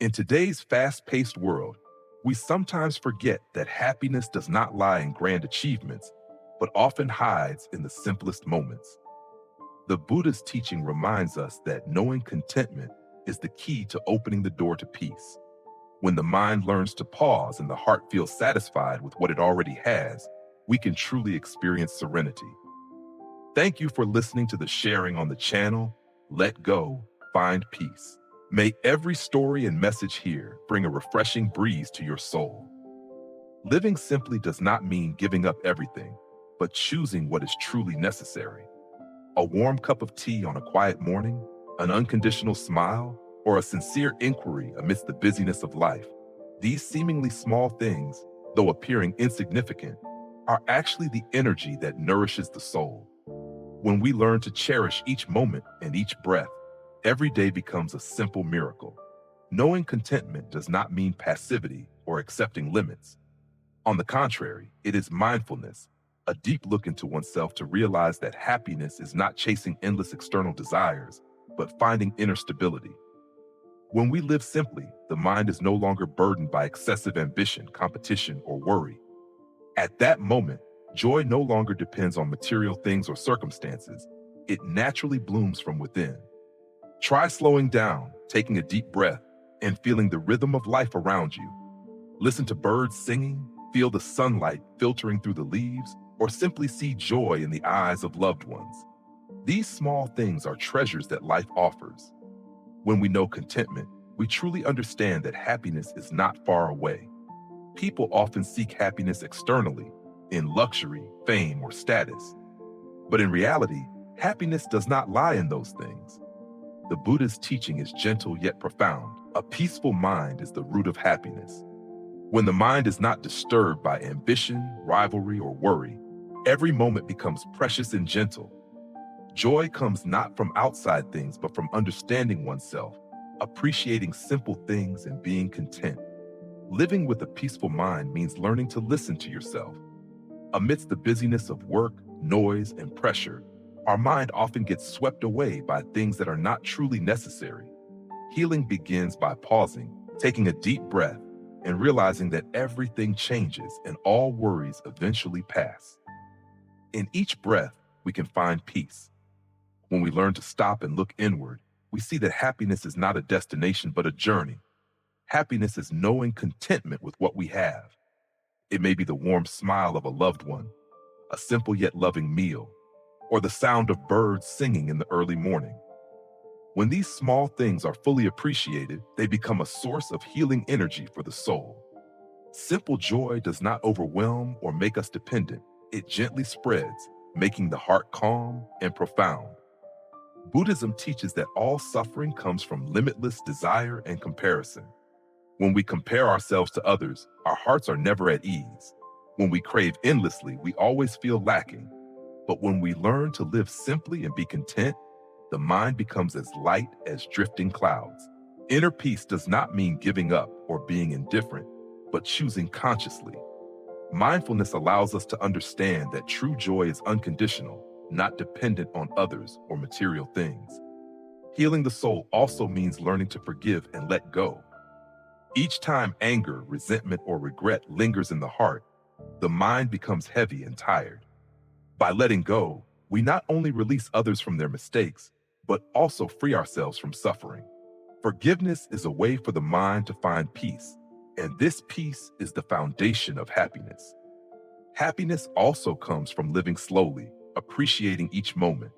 In today's fast-paced world, we sometimes forget that happiness does not lie in grand achievements, but often hides in the simplest moments. The Buddha's teaching reminds us that knowing contentment is the key to opening the door to peace. When the mind learns to pause and the heart feels satisfied with what it already has, we can truly experience serenity. Thank you for listening to the sharing on the channel. Let go, find peace. May every story and message here bring a refreshing breeze to your soul. Living simply does not mean giving up everything, but choosing what is truly necessary. A warm cup of tea on a quiet morning, an unconditional smile, or a sincere inquiry amidst the busyness of life. These seemingly small things, though appearing insignificant, are actually the energy that nourishes the soul. When we learn to cherish each moment and each breath, every day becomes a simple miracle. Knowing contentment does not mean passivity or accepting limits. On the contrary, it is mindfulness, a deep look into oneself to realize that happiness is not chasing endless external desires, but finding inner stability. When we live simply, the mind is no longer burdened by excessive ambition, competition, or worry. At that moment, joy no longer depends on material things or circumstances. It naturally blooms from within. Try slowing down, taking a deep breath, and feeling the rhythm of life around you. Listen to birds singing, feel the sunlight filtering through the leaves, or simply see joy in the eyes of loved ones. These small things are treasures that life offers. When we know contentment, we truly understand that happiness is not far away. People often seek happiness externally, in luxury, fame, or status. But in reality, happiness does not lie in those things. The Buddha's teaching is gentle yet profound. A peaceful mind is the root of happiness. When the mind is not disturbed by ambition, rivalry, or worry, every moment becomes precious and gentle. Joy comes not from outside things, but from understanding oneself, appreciating simple things, and being content. Living with a peaceful mind means learning to listen to yourself. Amidst the busyness of work, noise, and pressure, our mind often gets swept away by things that are not truly necessary. Healing begins by pausing, taking a deep breath, and realizing that everything changes and all worries eventually pass. In each breath, we can find peace. When we learn to stop and look inward, we see that happiness is not a destination but a journey. Happiness is knowing contentment with what we have. It may be the warm smile of a loved one, a simple yet loving meal, or the sound of birds singing in the early morning. When these small things are fully appreciated, they become a source of healing energy for the soul. Simple joy does not overwhelm or make us dependent. It gently spreads, making the heart calm and profound. Buddhism teaches that all suffering comes from limitless desire and comparison. When we compare ourselves to others, our hearts are never at ease. When we crave endlessly, we always feel lacking. But when we learn to live simply and be content, the mind becomes as light as drifting clouds. Inner peace does not mean giving up or being indifferent, but choosing consciously. Mindfulness allows us to understand that true joy is unconditional, not dependent on others or material things. Healing the soul also means learning to forgive and let go. Each time anger, resentment, or regret lingers in the heart, the mind becomes heavy and tired. By letting go, we not only release others from their mistakes, but also free ourselves from suffering. Forgiveness is a way for the mind to find peace, and this peace is the foundation of happiness. Happiness also comes from living slowly, appreciating each moment.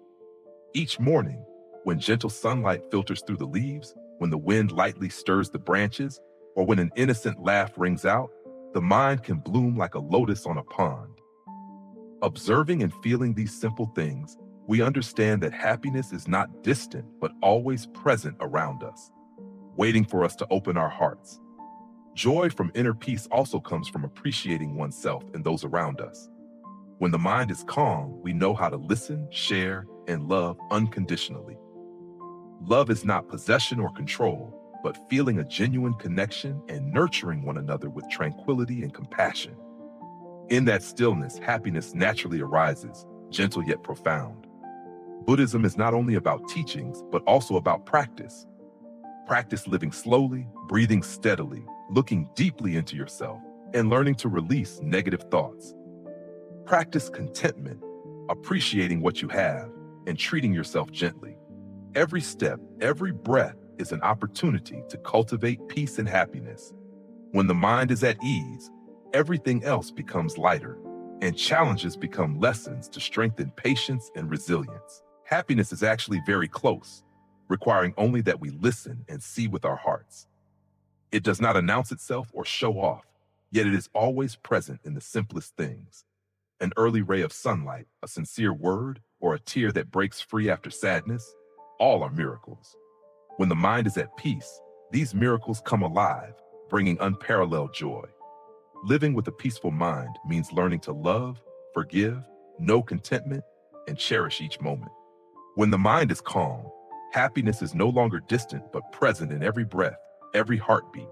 Each morning, when gentle sunlight filters through the leaves, when the wind lightly stirs the branches, or when an innocent laugh rings out, the mind can bloom like a lotus on a pond. Observing and feeling these simple things, we understand that happiness is not distant but always present around us, waiting for us to open our hearts. Joy from inner peace also comes from appreciating oneself and those around us. When the mind is calm, we know how to listen, share, and love unconditionally. Love is not possession or control, but feeling a genuine connection and nurturing one another with tranquility and compassion. In that stillness, happiness naturally arises, gentle yet profound. Buddhism is not only about teachings, but also about practice. Practice living slowly, breathing steadily, looking deeply into yourself, and learning to release negative thoughts. Practice contentment, appreciating what you have, and treating yourself gently. Every step, every breath is an opportunity to cultivate peace and happiness. When the mind is at ease, everything else becomes lighter, and challenges become lessons to strengthen patience and resilience. Happiness is actually very close, requiring only that we listen and see with our hearts. It does not announce itself or show off, yet it is always present in the simplest things. An early ray of sunlight, a sincere word, or a tear that breaks free after sadness, all are miracles. When the mind is at peace, these miracles come alive, bringing unparalleled joy. Living with a peaceful mind means learning to love, forgive, know contentment, and cherish each moment. When the mind is calm, happiness is no longer distant but present in every breath, every heartbeat.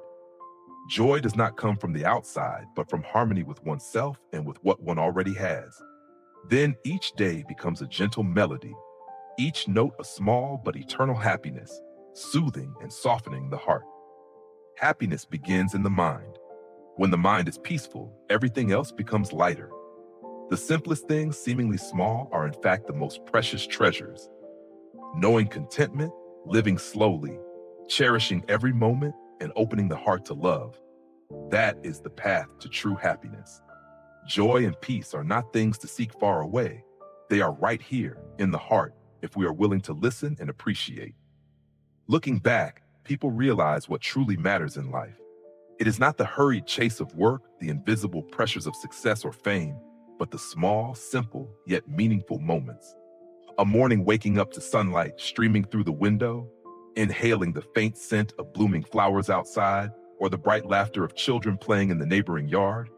Joy does not come from the outside, but from harmony with oneself and with what one already has. Then each day becomes a gentle melody, each note a small but eternal happiness, soothing and softening the heart. Happiness begins in the mind. When the mind is peaceful, everything else becomes lighter. The simplest things, seemingly small, are in fact the most precious treasures. Knowing contentment, living slowly, cherishing every moment, and opening the heart to love, that is the path to true happiness. Joy and peace are not things to seek far away. They are right here, in the heart, if we are willing to listen and appreciate. Looking back, people realize what truly matters in life. It is not the hurried chase of work, the invisible pressures of success or fame, but the small, simple, yet meaningful moments. A morning waking up to sunlight streaming through the window, inhaling the faint scent of blooming flowers outside, or the bright laughter of children playing in the neighboring yard,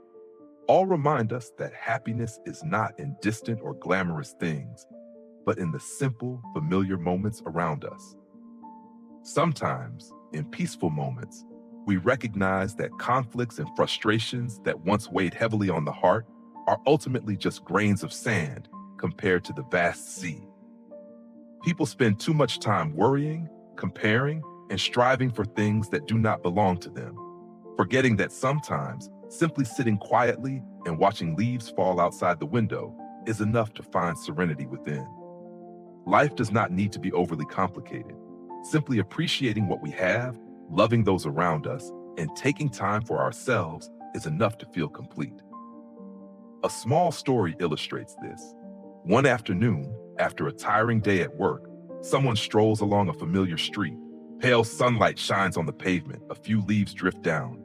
all remind us that happiness is not in distant or glamorous things, but in the simple, familiar moments around us. Sometimes, in peaceful moments, we recognize that conflicts and frustrations that once weighed heavily on the heart are ultimately just grains of sand compared to the vast sea. People spend too much time worrying, comparing, and striving for things that do not belong to them, forgetting that sometimes simply sitting quietly and watching leaves fall outside the window is enough to find serenity within. Life does not need to be overly complicated. Simply appreciating what we have, loving those around us, and taking time for ourselves is enough to feel complete. A small story illustrates this. One afternoon, after a tiring day at work, someone strolls along a familiar street. Pale sunlight shines on the pavement, a few leaves drift down.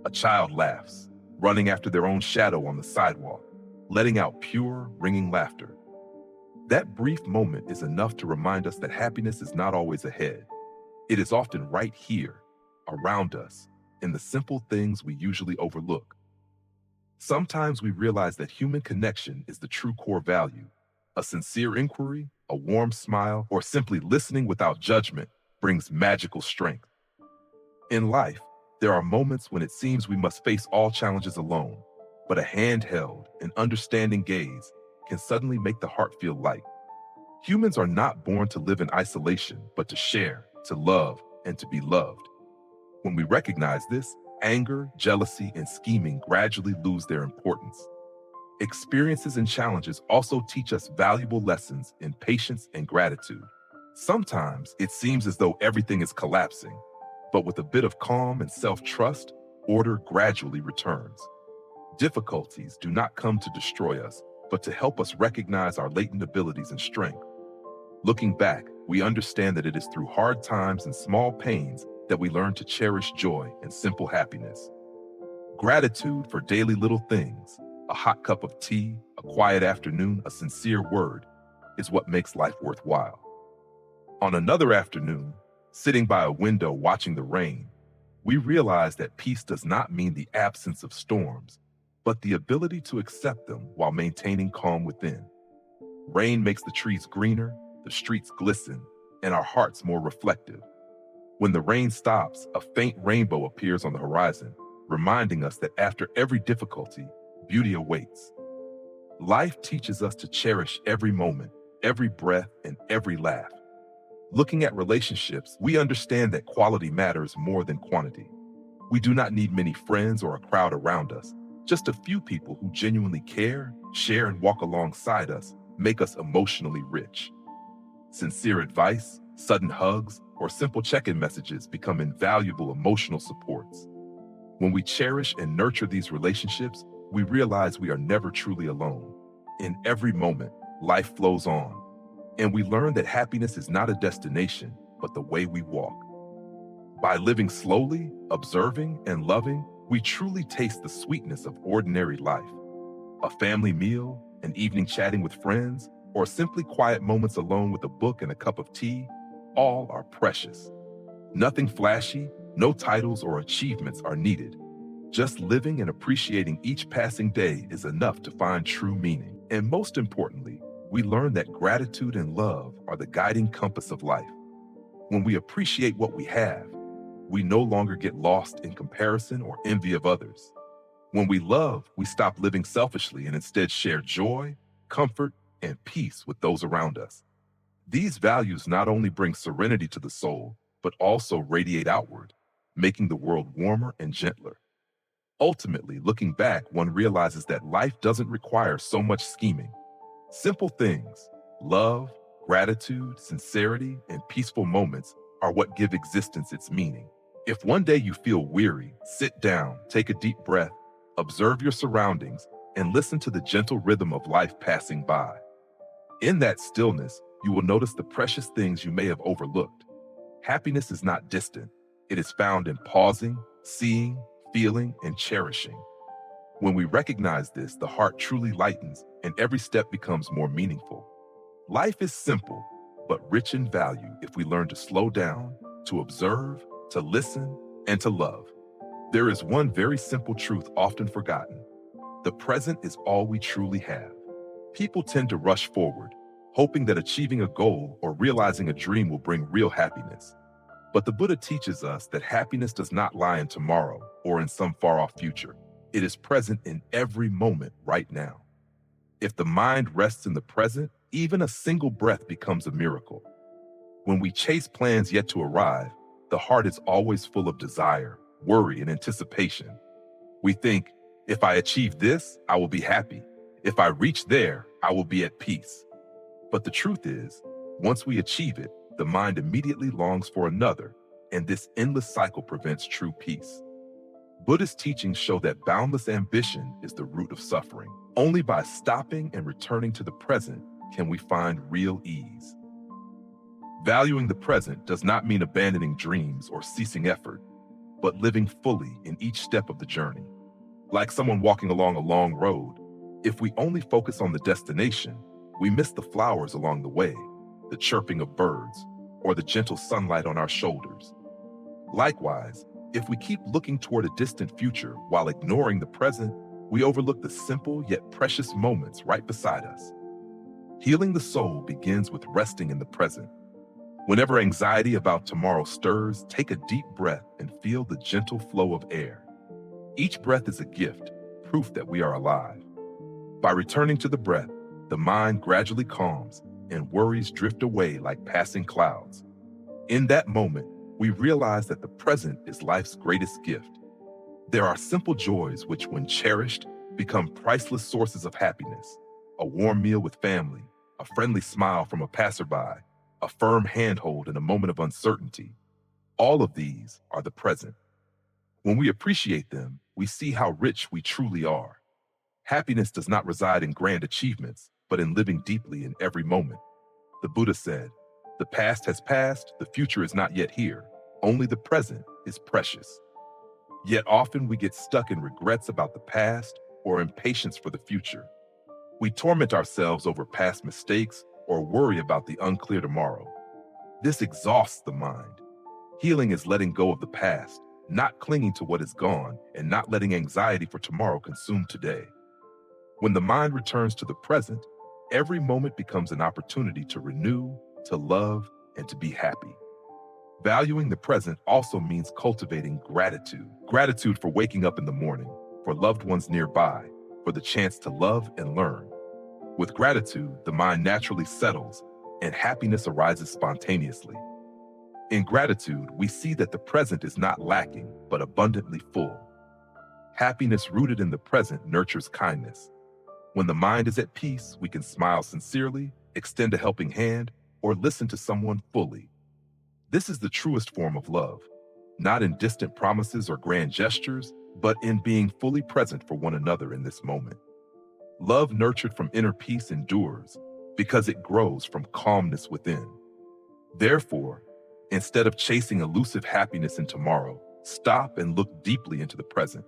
A child laughs, running after their own shadow on the sidewalk, letting out pure, ringing laughter. That brief moment is enough to remind us that happiness is not always ahead. It is often right here, around us, in the simple things we usually overlook. Sometimes we realize that human connection is the true core value. A sincere inquiry, a warm smile, or simply listening without judgment brings magical strength. In life, there are moments when it seems we must face all challenges alone, but a handheld and understanding gaze can suddenly make the heart feel light. Humans are not born to live in isolation, but to share, to love, and to be loved. When we recognize this, anger, jealousy, and scheming gradually lose their importance. Experiences and challenges also teach us valuable lessons in patience and gratitude. Sometimes it seems as though everything is collapsing, but with a bit of calm and self-trust, order gradually returns. Difficulties do not come to destroy us, but to help us recognize our latent abilities and strength. Looking back, we understand that it is through hard times and small pains that we learn to cherish joy and simple happiness. Gratitude for daily little things, a hot cup of tea, a quiet afternoon, a sincere word, is what makes life worthwhile. On another afternoon, sitting by a window watching the rain, we realize that peace does not mean the absence of storms, but the ability to accept them while maintaining calm within. Rain makes the trees greener, the streets glisten, and our hearts more reflective. When the rain stops, a faint rainbow appears on the horizon, reminding us that after every difficulty, beauty awaits. Life teaches us to cherish every moment, every breath, and every laugh. Looking at relationships, we understand that quality matters more than quantity. We do not need many friends or a crowd around us. Just a few people who genuinely care, share, and walk alongside us make us emotionally rich. Sincere advice, sudden hugs, or simple check-in messages become invaluable emotional supports. When we cherish and nurture these relationships, we realize we are never truly alone. In every moment, life flows on, and we learn that happiness is not a destination, but the way we walk. By living slowly, observing, and loving, we truly taste the sweetness of ordinary life. A family meal, an evening chatting with friends, or simply quiet moments alone with a book and a cup of tea, all are precious. Nothing flashy, no titles or achievements are needed. Just living and appreciating each passing day is enough to find true meaning. And most importantly, we learn that gratitude and love are the guiding compass of life. When we appreciate what we have, we no longer get lost in comparison or envy of others. When we love, we stop living selfishly and instead share joy, comfort, and peace with those around us. These values not only bring serenity to the soul, but also radiate outward, making the world warmer and gentler. Ultimately, looking back, one realizes that life doesn't require so much scheming. Simple things, love, gratitude, sincerity, and peaceful moments are what give existence its meaning. If one day you feel weary, sit down, take a deep breath, observe your surroundings, and listen to the gentle rhythm of life passing by. In that stillness, you will notice the precious things you may have overlooked. Happiness is not distant. It is found in pausing, seeing, feeling, and cherishing. When we recognize this, the heart truly lightens and every step becomes more meaningful. Life is simple, but rich in value if we learn to slow down, to observe, to listen, and to love. There is one very simple truth often forgotten. The present is all we truly have. People tend to rush forward, hoping that achieving a goal or realizing a dream will bring real happiness. But the Buddha teaches us that happiness does not lie in tomorrow or in some far-off future. It is present in every moment right now. If the mind rests in the present, even a single breath becomes a miracle. When we chase plans yet to arrive, the heart is always full of desire, worry, and anticipation. We think, if I achieve this, I will be happy. If I reach there, I will be at peace. But the truth is, once we achieve it, the mind immediately longs for another, and this endless cycle prevents true peace. Buddhist teachings show that boundless ambition is the root of suffering. Only by stopping and returning to the present can we find real ease. Valuing the present does not mean abandoning dreams or ceasing effort, but living fully in each step of the journey. Like someone walking along a long road, if we only focus on the destination, we miss the flowers along the way, the chirping of birds, or the gentle sunlight on our shoulders. Likewise, if we keep looking toward a distant future while ignoring the present, we overlook the simple yet precious moments right beside us. Healing the soul begins with resting in the present. Whenever anxiety about tomorrow stirs, take a deep breath and feel the gentle flow of air. Each breath is a gift, proof that we are alive. By returning to the breath, the mind gradually calms and worries drift away like passing clouds. In that moment, we realize that the present is life's greatest gift. There are simple joys which, when cherished, become priceless sources of happiness. A warm meal with family, a friendly smile from a passerby, a firm handhold in a moment of uncertainty. All of these are the present. When we appreciate them, we see how rich we truly are. Happiness does not reside in grand achievements, but in living deeply in every moment. The Buddha said, "The past has passed, the future is not yet here. Only the present is precious." Yet often we get stuck in regrets about the past or impatience for the future. We torment ourselves over past mistakes or worry about the unclear tomorrow. This exhausts the mind. Healing is letting go of the past, not clinging to what is gone, and not letting anxiety for tomorrow consume today. When the mind returns to the present, every moment becomes an opportunity to renew, to love, and to be happy. Valuing the present also means cultivating gratitude. Gratitude for waking up in the morning, for loved ones nearby, for the chance to love and learn. With gratitude, the mind naturally settles, and happiness arises spontaneously. In gratitude, we see that the present is not lacking, but abundantly full. Happiness rooted in the present nurtures kindness. When the mind is at peace, we can smile sincerely, extend a helping hand, or listen to someone fully. This is the truest form of love, not in distant promises or grand gestures, but in being fully present for one another in this moment. Love nurtured from inner peace endures because it grows from calmness within. Therefore, instead of chasing elusive happiness in tomorrow, stop and look deeply into the present.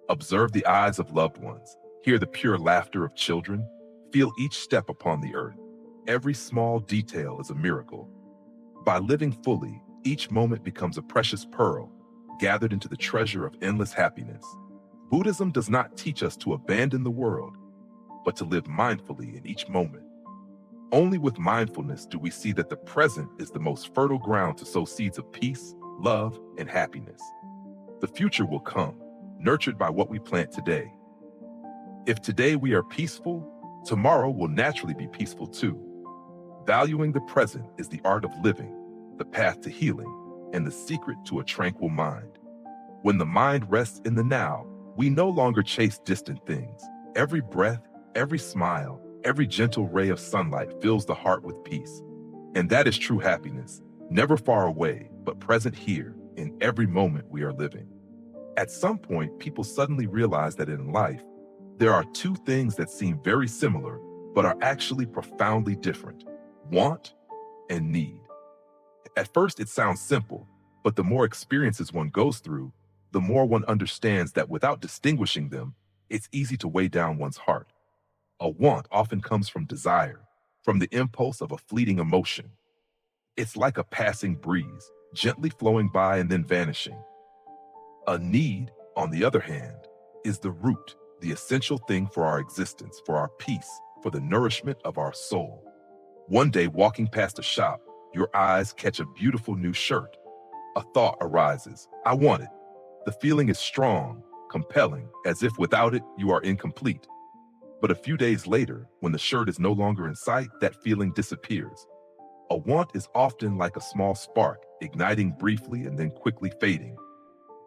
Observe the eyes of loved ones, hear the pure laughter of children, feel each step upon the earth. Every small detail is a miracle. By living fully, each moment becomes a precious pearl, gathered into the treasure of endless happiness. Buddhism does not teach us to abandon the world, but to live mindfully in each moment. Only with mindfulness do we see that the present is the most fertile ground to sow seeds of peace, love, and happiness. The future will come, nurtured by what we plant today. If today we are peaceful, tomorrow will naturally be peaceful too. Valuing the present is the art of living, the path to healing, and the secret to a tranquil mind. When the mind rests in the now, we no longer chase distant things. Every breath, every smile, every gentle ray of sunlight fills the heart with peace. And that is true happiness, never far away, but present here in every moment we are living. At some point, people suddenly realize that in life, there are two things that seem very similar, but are actually profoundly different: want and need. At first, it sounds simple, but the more experiences one goes through, the more one understands that without distinguishing them, it's easy to weigh down one's heart. A want often comes from desire, from the impulse of a fleeting emotion. It's like a passing breeze, gently flowing by and then vanishing. A need, on the other hand, is the root, the essential thing for our existence, for our peace, for the nourishment of our soul. One day, walking past a shop, your eyes catch a beautiful new shirt. A thought arises: I want it. The feeling is strong, compelling, as if without it, you are incomplete. But a few days later, when the shirt is no longer in sight, that feeling disappears. A want is often like a small spark, igniting briefly and then quickly fading.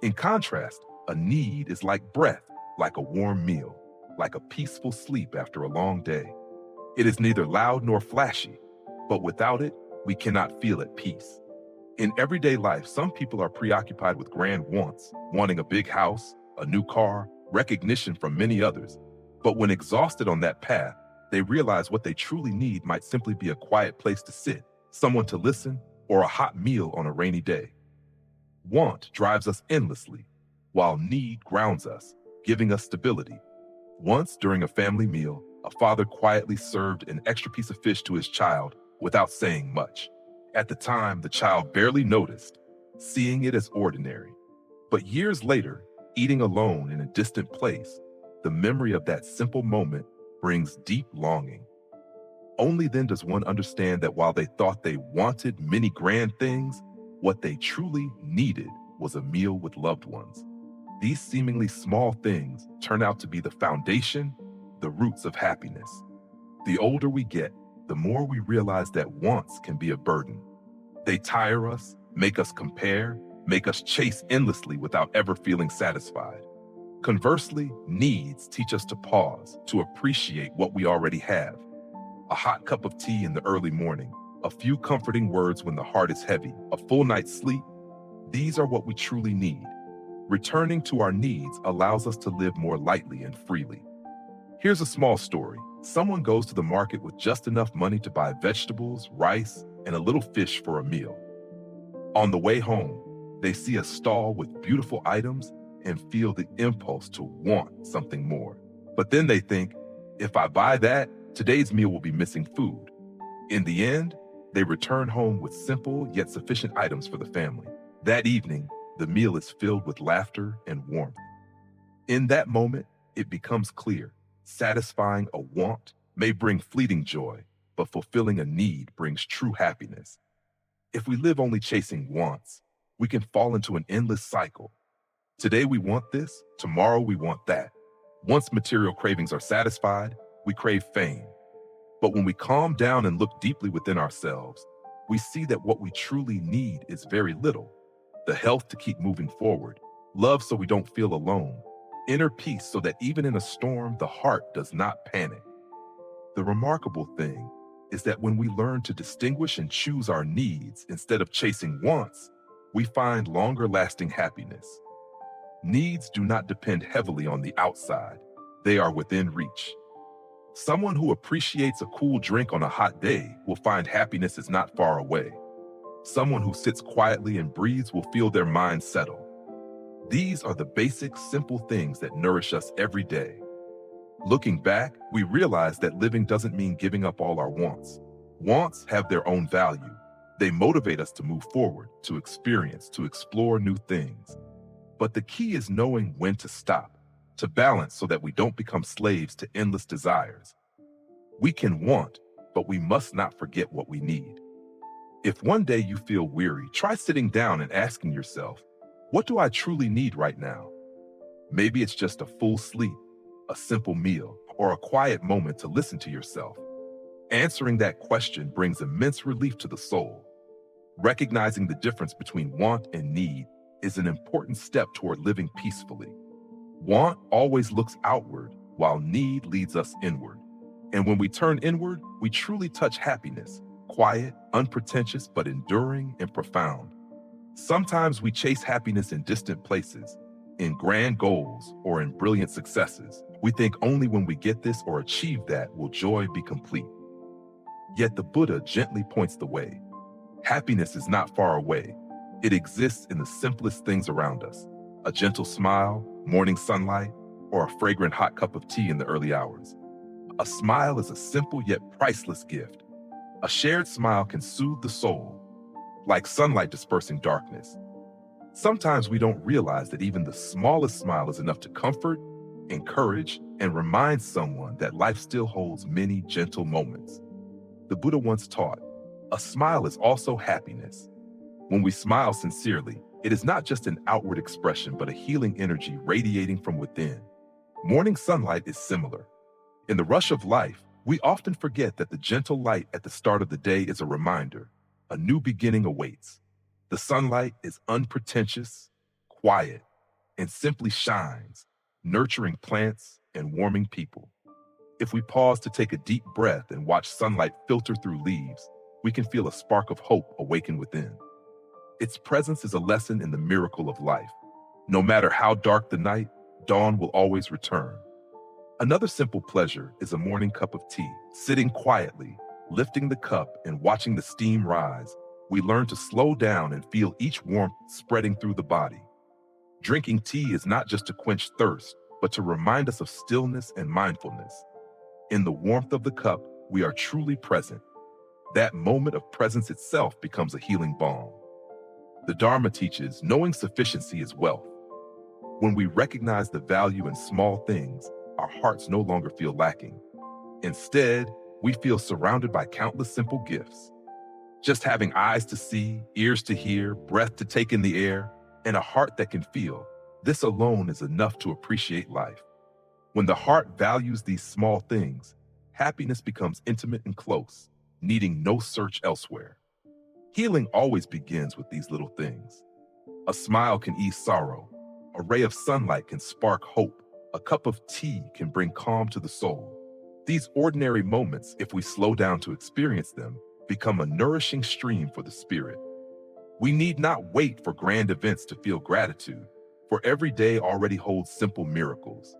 In contrast, a need is like breath, like a warm meal, like a peaceful sleep after a long day. It is neither loud nor flashy, but without it, we cannot feel at peace. In everyday life, some people are preoccupied with grand wants, wanting a big house, a new car, recognition from many others. But when exhausted on that path, they realize what they truly need might simply be a quiet place to sit, someone to listen, or a hot meal on a rainy day. Want drives us endlessly, while need grounds us, giving us stability. Once, during a family meal, a father quietly served an extra piece of fish to his child without saying much. At the time, the child barely noticed, seeing it as ordinary. But years later, eating alone in a distant place, the memory of that simple moment brings deep longing. Only then does one understand that while they thought they wanted many grand things, what they truly needed was a meal with loved ones. These seemingly small things turn out to be the foundation, the roots of happiness. The older we get, the more we realize that wants can be a burden. They tire us, make us compare, make us chase endlessly without ever feeling satisfied. Conversely, needs teach us to pause, to appreciate what we already have. A hot cup of tea in the early morning, a few comforting words when the heart is heavy, a full night's sleep. These are what we truly need. Returning to our needs allows us to live more lightly and freely. Here's a small story. Someone goes to the market with just enough money to buy vegetables, rice, and a little fish for a meal. On the way home, they see a stall with beautiful items and feel the impulse to want something more. But then they think, if I buy that, today's meal will be missing food. In the end, they return home with simple yet sufficient items for the family. That evening, the meal is filled with laughter and warmth. In that moment, it becomes clear: satisfying a want may bring fleeting joy, but fulfilling a need brings true happiness. If we live only chasing wants, we can fall into an endless cycle. Today we want this, tomorrow we want that. Once material cravings are satisfied, we crave fame. But when we calm down and look deeply within ourselves, we see that what we truly need is very little: the health to keep moving forward, love so we don't feel alone, inner peace so that even in a storm, the heart does not panic. The remarkable thing is that when we learn to distinguish and choose our needs instead of chasing wants, we find longer lasting happiness. Needs do not depend heavily on the outside, they are within reach. Someone who appreciates a cool drink on a hot day will find happiness is not far away. Someone who sits quietly and breathes will feel their mind settle. These are the basic, simple things that nourish us every day. Looking back, we realize that living doesn't mean giving up all our wants. Wants have their own value. They motivate us to move forward, to experience, to explore new things. But the key is knowing when to stop, to balance so that we don't become slaves to endless desires. We can want, but we must not forget what we need. If one day you feel weary, try sitting down and asking yourself, what do I truly need right now? Maybe it's just a full sleep, a simple meal, or a quiet moment to listen to yourself. Answering that question brings immense relief to the soul. Recognizing the difference between want and need is an important step toward living peacefully. Want always looks outward, while need leads us inward. And when we turn inward, we truly touch happiness, quiet, unpretentious, but enduring and profound. Sometimes we chase happiness in distant places, in grand goals, or in brilliant successes. We think only when we get this or achieve that will joy be complete. Yet the Buddha gently points the way. Happiness is not far away. It exists in the simplest things around us: a gentle smile, morning sunlight, or a fragrant hot cup of tea in the early hours. A smile is a simple yet priceless gift. A shared smile can soothe the soul, like sunlight dispersing darkness. Sometimes we don't realize that even the smallest smile is enough to comfort, encourage, and remind someone that life still holds many gentle moments. The Buddha once taught, a smile is also happiness. When we smile sincerely, it is not just an outward expression, but a healing energy radiating from within. Morning sunlight is similar. In the rush of life, we often forget that the gentle light at the start of the day is a reminder. A new beginning awaits. The sunlight is unpretentious, quiet, and simply shines, nurturing plants and warming people. If we pause to take a deep breath and watch sunlight filter through leaves, we can feel a spark of hope awaken within. Its presence is a lesson in the miracle of life. No matter how dark the night, dawn will always return. Another simple pleasure is a morning cup of tea. Sitting quietly, lifting the cup and watching the steam rise, we learn to slow down and feel each warmth spreading through the body. Drinking tea is not just to quench thirst, but to remind us of stillness and mindfulness. In the warmth of the cup, we are truly present. That moment of presence itself becomes a healing balm. The Dharma teaches knowing sufficiency is wealth. When we recognize the value in small things, our hearts no longer feel lacking. Instead, we feel surrounded by countless simple gifts. Just having eyes to see, ears to hear, breath to take in the air, and a heart that can feel, this alone is enough to appreciate life. When the heart values these small things, happiness becomes intimate and close, needing no search elsewhere. Healing always begins with these little things. A smile can ease sorrow. A ray of sunlight can spark hope. A cup of tea can bring calm to the soul. These ordinary moments, if we slow down to experience them, become a nourishing stream for the spirit. We need not wait for grand events to feel gratitude, for every day already holds simple miracles.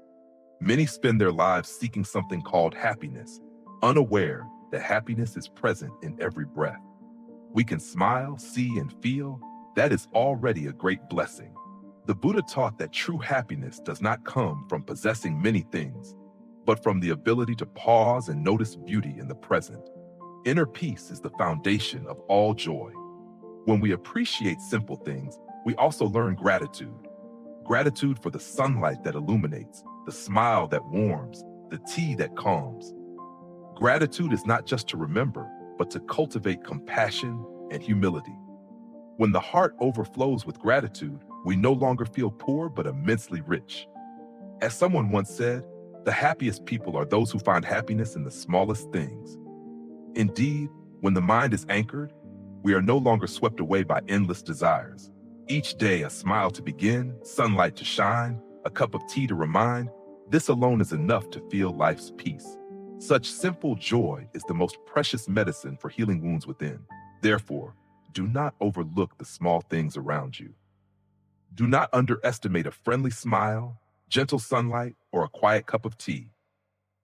Many spend their lives seeking something called happiness, unaware that happiness is present in every breath. We can smile, see, and feel. That is already a great blessing. The Buddha taught that true happiness does not come from possessing many things, but from the ability to pause and notice beauty in the present. Inner peace is the foundation of all joy. When we appreciate simple things, we also learn gratitude. Gratitude for the sunlight that illuminates, the smile that warms, the tea that calms. Gratitude is not just to remember, but to cultivate compassion and humility. When the heart overflows with gratitude, we no longer feel poor but immensely rich. As someone once said, the happiest people are those who find happiness in the smallest things. Indeed, when the mind is anchored, we are no longer swept away by endless desires. Each day, a smile to begin, sunlight to shine, a cup of tea to remind, this alone is enough to feel life's peace. Such simple joy is the most precious medicine for healing wounds within. Therefore, do not overlook the small things around you. Do not underestimate a friendly smile, gentle sunlight, or a quiet cup of tea.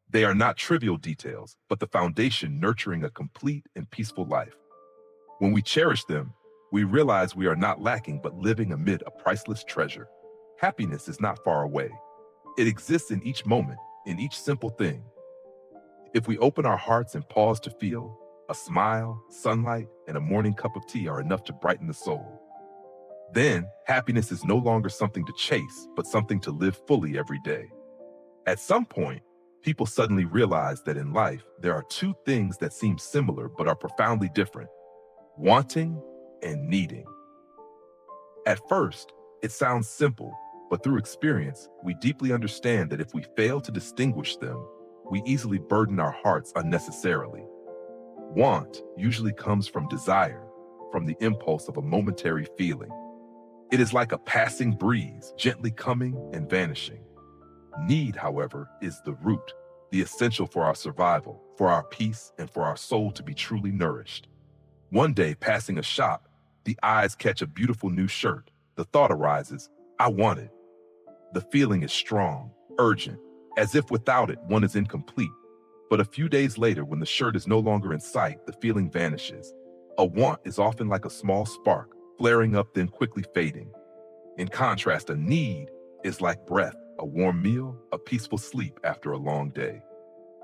They are not trivial details, but the foundation nurturing a complete and peaceful life. When we cherish them, we realize we are not lacking but living amid a priceless treasure. Happiness is not far away. It exists in each moment, in each simple thing. If we open our hearts and pause to feel, a smile, sunlight, and a morning cup of tea are enough to brighten the soul. Then, happiness is no longer something to chase, but something to live fully every day. At some point, people suddenly realize that in life, there are two things that seem similar but are profoundly different: wanting and needing. At first, it sounds simple, but through experience, we deeply understand that if we fail to distinguish them, we easily burden our hearts unnecessarily. Want usually comes from desire, from the impulse of a momentary feeling. It is like a passing breeze, gently coming and vanishing. Need, however, is the root, the essential for our survival, for our peace, and for our soul to be truly nourished. One day, passing a shop, the eyes catch a beautiful new shirt. The thought arises, I want it. The feeling is strong, urgent, as if without it, one is incomplete. But a few days later, when the shirt is no longer in sight, the feeling vanishes. A want is often like a small spark, flaring up then quickly fading. In contrast, a need is like breath, a warm meal, a peaceful sleep after a long day.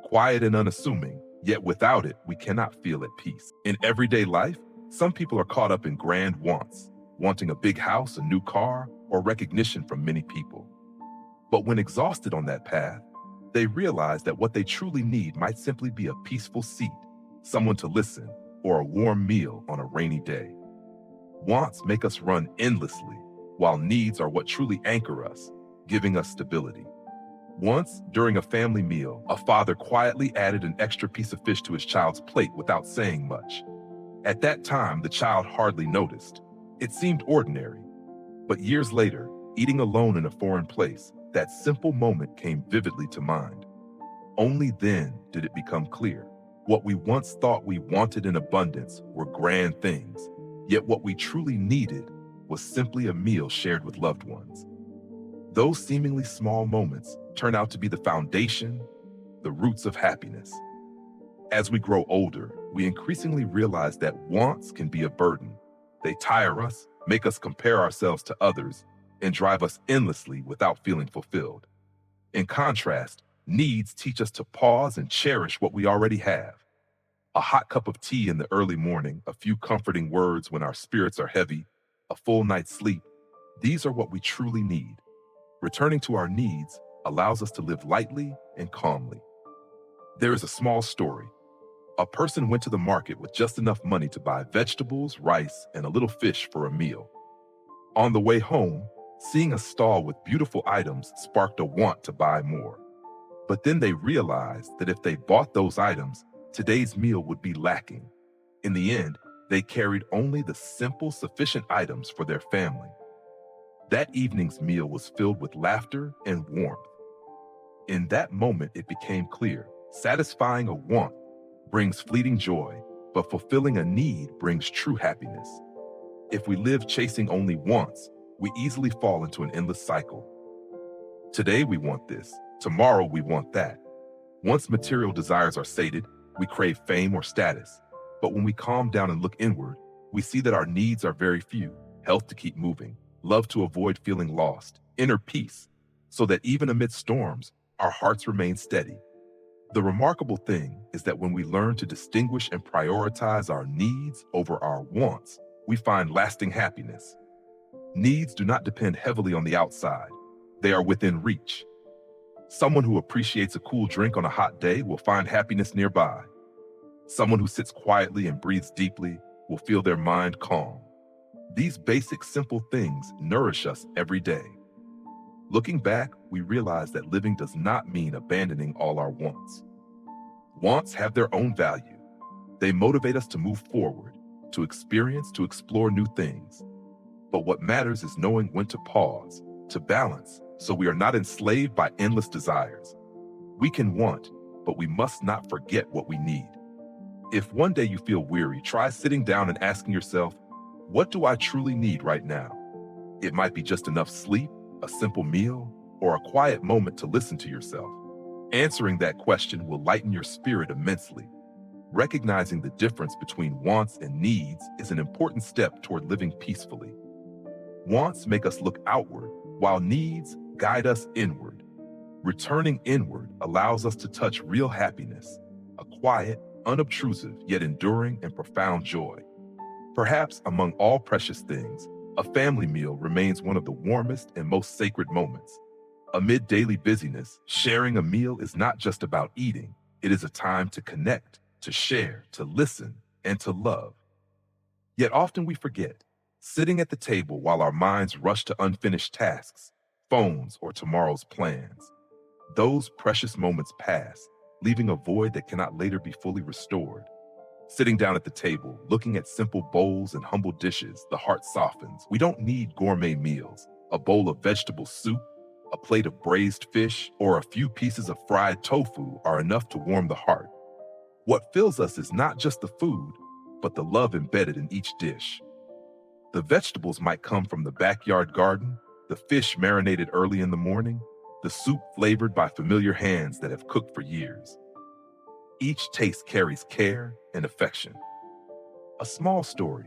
Quiet and unassuming, yet without it, we cannot feel at peace. In everyday life, some people are caught up in grand wants, wanting a big house, a new car, or recognition from many people. But when exhausted on that path, they realize that what they truly need might simply be a peaceful seat, someone to listen, or a warm meal on a rainy day. Wants make us run endlessly, while needs are what truly anchor us, giving us stability. Once, during a family meal, a father quietly added an extra piece of fish to his child's plate without saying much. At that time, the child hardly noticed. It seemed ordinary. But years later, eating alone in a foreign place, that simple moment came vividly to mind. Only then did it become clear. What we once thought we wanted in abundance were grand things, yet what we truly needed was simply a meal shared with loved ones. Those seemingly small moments turn out to be the foundation, the roots of happiness. As we grow older, we increasingly realize that wants can be a burden. They tire us, make us compare ourselves to others, and drive us endlessly without feeling fulfilled. In contrast, needs teach us to pause and cherish what we already have. A hot cup of tea in the early morning, a few comforting words when our spirits are heavy, a full night's sleep, these are what we truly need. Returning to our needs allows us to live lightly and calmly. There is a small story. A person went to the market with just enough money to buy vegetables, rice, and a little fish for a meal. On the way home, seeing a stall with beautiful items sparked a want to buy more. But then they realized that if they bought those items, today's meal would be lacking. In the end, they carried only the simple, sufficient items for their family. That evening's meal was filled with laughter and warmth. In that moment, it became clear, satisfying a want brings fleeting joy, but fulfilling a need brings true happiness. If we live chasing only wants, we easily fall into an endless cycle. Today we want this, tomorrow we want that. Once material desires are sated, we crave fame or status. But when we calm down and look inward, we see that our needs are very few: health to keep moving, love to avoid feeling lost, inner peace, so that even amid storms, our hearts remain steady. The remarkable thing is that when we learn to distinguish and prioritize our needs over our wants, we find lasting happiness. Needs do not depend heavily on the outside. They are within reach. Someone who appreciates a cool drink on a hot day will find happiness nearby. Someone who sits quietly and breathes deeply will feel their mind calm. These basic, simple things nourish us every day. Looking back, we realize that living does not mean abandoning all our wants. Wants have their own value. They motivate us to move forward, to experience, to explore new things. But what matters is knowing when to pause, to balance, so we are not enslaved by endless desires. We can want, but we must not forget what we need. If one day you feel weary, try sitting down and asking yourself, what do I truly need right now? It might be just enough sleep, a simple meal, or a quiet moment to listen to yourself. Answering that question will lighten your spirit immensely. Recognizing the difference between wants and needs is an important step toward living peacefully. Wants make us look outward, while needs guide us inward. Returning inward allows us to touch real happiness, a quiet, unobtrusive, yet enduring and profound joy. Perhaps among all precious things, a family meal remains one of the warmest and most sacred moments. Amid daily busyness, sharing a meal is not just about eating, it is a time to connect, to share, to listen, and to love. Yet often we forget, sitting at the table while our minds rush to unfinished tasks, phones, or tomorrow's plans. Those precious moments pass, leaving a void that cannot later be fully restored. Sitting down at the table, looking at simple bowls and humble dishes, the heart softens. We don't need gourmet meals. A bowl of vegetable soup, a plate of braised fish, or a few pieces of fried tofu are enough to warm the heart. What fills us is not just the food, but the love embedded in each dish. The vegetables might come from the backyard garden, the fish marinated early in the morning, the soup flavored by familiar hands that have cooked for years. Each taste carries care and affection. A small story.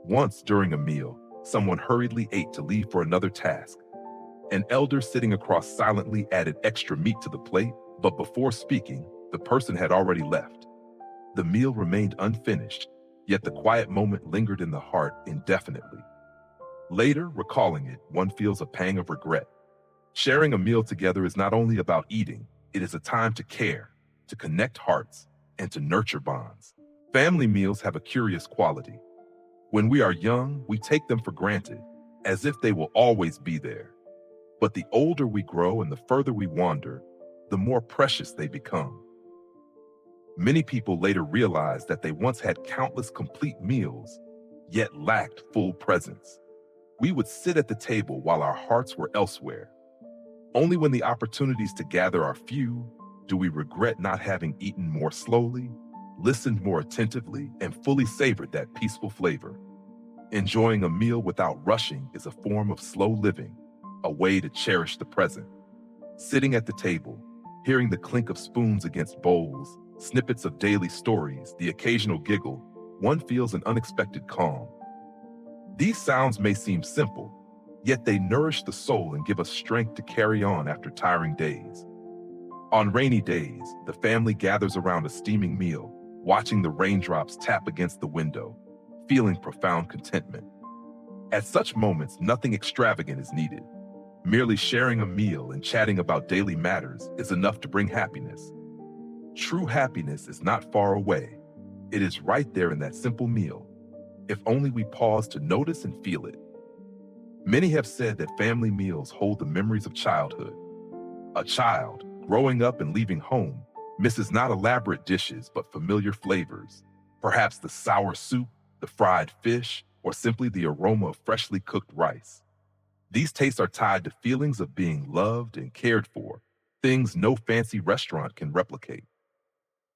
Once during a meal, someone hurriedly ate to leave for another task. An elder sitting across silently added extra meat to the plate, but before speaking, the person had already left. The meal remained unfinished, yet the quiet moment lingered in the heart indefinitely. Later, recalling it, one feels a pang of regret. Sharing a meal together is not only about eating, it is a time to care, to connect hearts, and to nurture bonds. Family meals have a curious quality. When we are young, we take them for granted, as if they will always be there. But the older we grow and the further we wander, the more precious they become. Many people later realize that they once had countless complete meals, yet lacked full presence. We would sit at the table while our hearts were elsewhere. Only when the opportunities to gather are few do we regret not having eaten more slowly, listened more attentively, and fully savored that peaceful flavor. Enjoying a meal without rushing is a form of slow living, a way to cherish the present. Sitting at the table, hearing the clink of spoons against bowls, snippets of daily stories, the occasional giggle, one feels an unexpected calm. These sounds may seem simple, yet they nourish the soul and give us strength to carry on after tiring days. On rainy days, the family gathers around a steaming meal, watching the raindrops tap against the window, feeling profound contentment. At such moments, nothing extravagant is needed. Merely sharing a meal and chatting about daily matters is enough to bring happiness. True happiness is not far away. It is right there in that simple meal, if only we pause to notice and feel it. Many have said that family meals hold the memories of childhood. A child, growing up and leaving home, misses not elaborate dishes but familiar flavors. Perhaps the sour soup, the fried fish, or simply the aroma of freshly cooked rice. These tastes are tied to feelings of being loved and cared for, things no fancy restaurant can replicate.